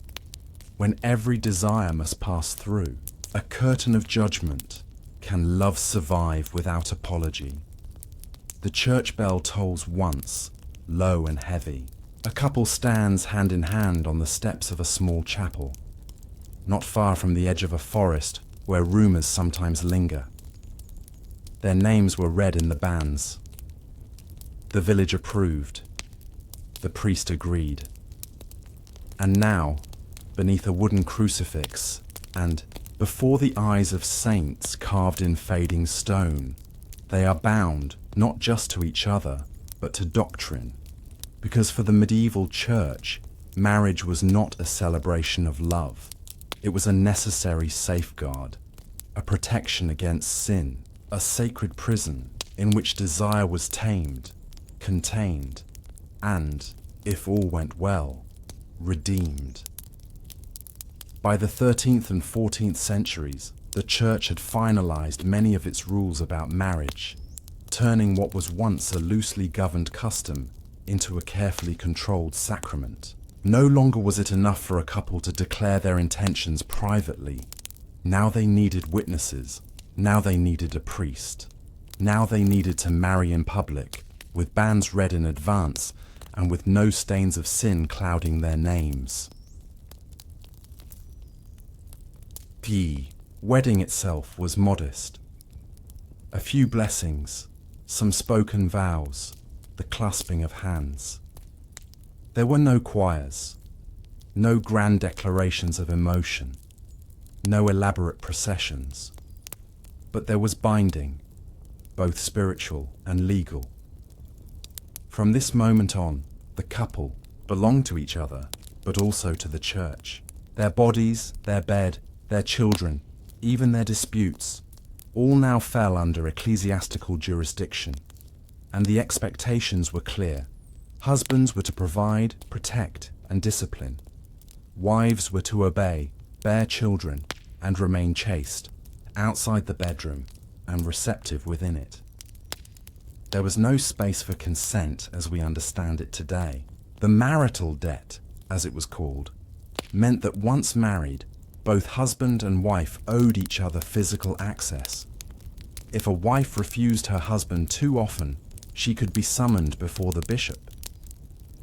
when every desire must pass through a curtain of judgment, can love survive without apology? The church bell tolls once, low and heavy. A couple stands hand in hand on the steps of a small chapel, not far from the edge of a forest where rumors sometimes linger. Their names were read in the banns. The village approved. The priest agreed. And now, beneath a wooden crucifix and before the eyes of saints carved in fading stone, they are bound not just to each other, but to doctrine. Because for the medieval church, marriage was not a celebration of love. It was a necessary safeguard, a protection against sin, a sacred prison in which desire was tamed, contained, and, if all went well, redeemed. By the 13th and 14th centuries, the church had finalized many of its rules about marriage, turning what was once a loosely governed custom into a carefully controlled sacrament. No longer was it enough for a couple to declare their intentions privately. Now they needed witnesses. Now they needed a priest. Now they needed to marry in public, with banns read in advance and with no stains of sin clouding their names. The wedding itself was modest. A few blessings, some spoken vows, the clasping of hands. There were no choirs, no grand declarations of emotion, no elaborate processions. But there was binding, both spiritual and legal. From this moment on, the couple belonged to each other, but also to the church. Their bodies, their bed, their children, even their disputes, all now fell under ecclesiastical jurisdiction. And the expectations were clear. Husbands were to provide, protect, and discipline. Wives were to obey, bear children, and remain chaste, outside the bedroom and receptive within it. There was no space for consent as we understand it today. The marital debt, as it was called, meant that once married, both husband and wife owed each other physical access. If a wife refused her husband too often, she could be summoned before the bishop.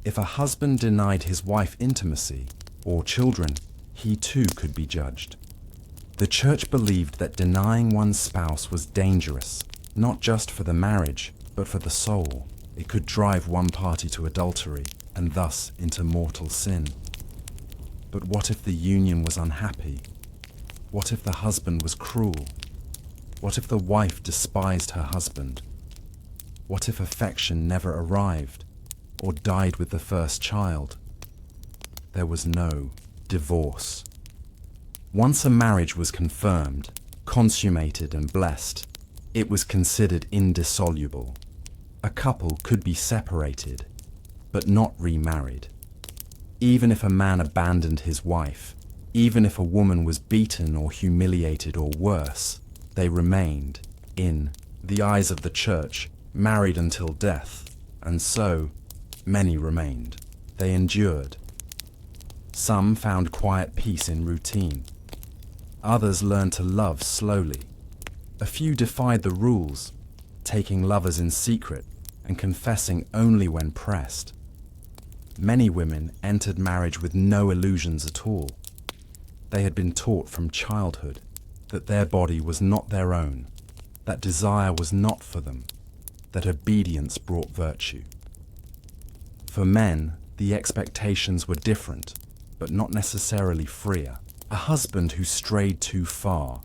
If a husband denied his wife intimacy or children, he too could be judged. The church believed that denying one's spouse was dangerous, not just for the marriage, but for the soul. It could drive one party to adultery and thus into mortal sin. But what if the union was unhappy? What if the husband was cruel? What if the wife despised her husband? What if affection never arrived or died with the first child? There was no divorce. Once a marriage was confirmed, consummated and blessed, it was considered indissoluble. A couple could be separated, but not remarried. Even if a man abandoned his wife, even if a woman was beaten or humiliated or worse, they remained, in the eyes of the church, married until death, and so many remained. They endured. Some found quiet peace in routine. Others learned to love slowly. A few defied the rules, taking lovers in secret and confessing only when pressed. Many women entered marriage with no illusions at all. They had been taught from childhood that their body was not their own, that desire was not for them, that obedience brought virtue. For men, the expectations were different, but not necessarily freer. A husband who strayed too far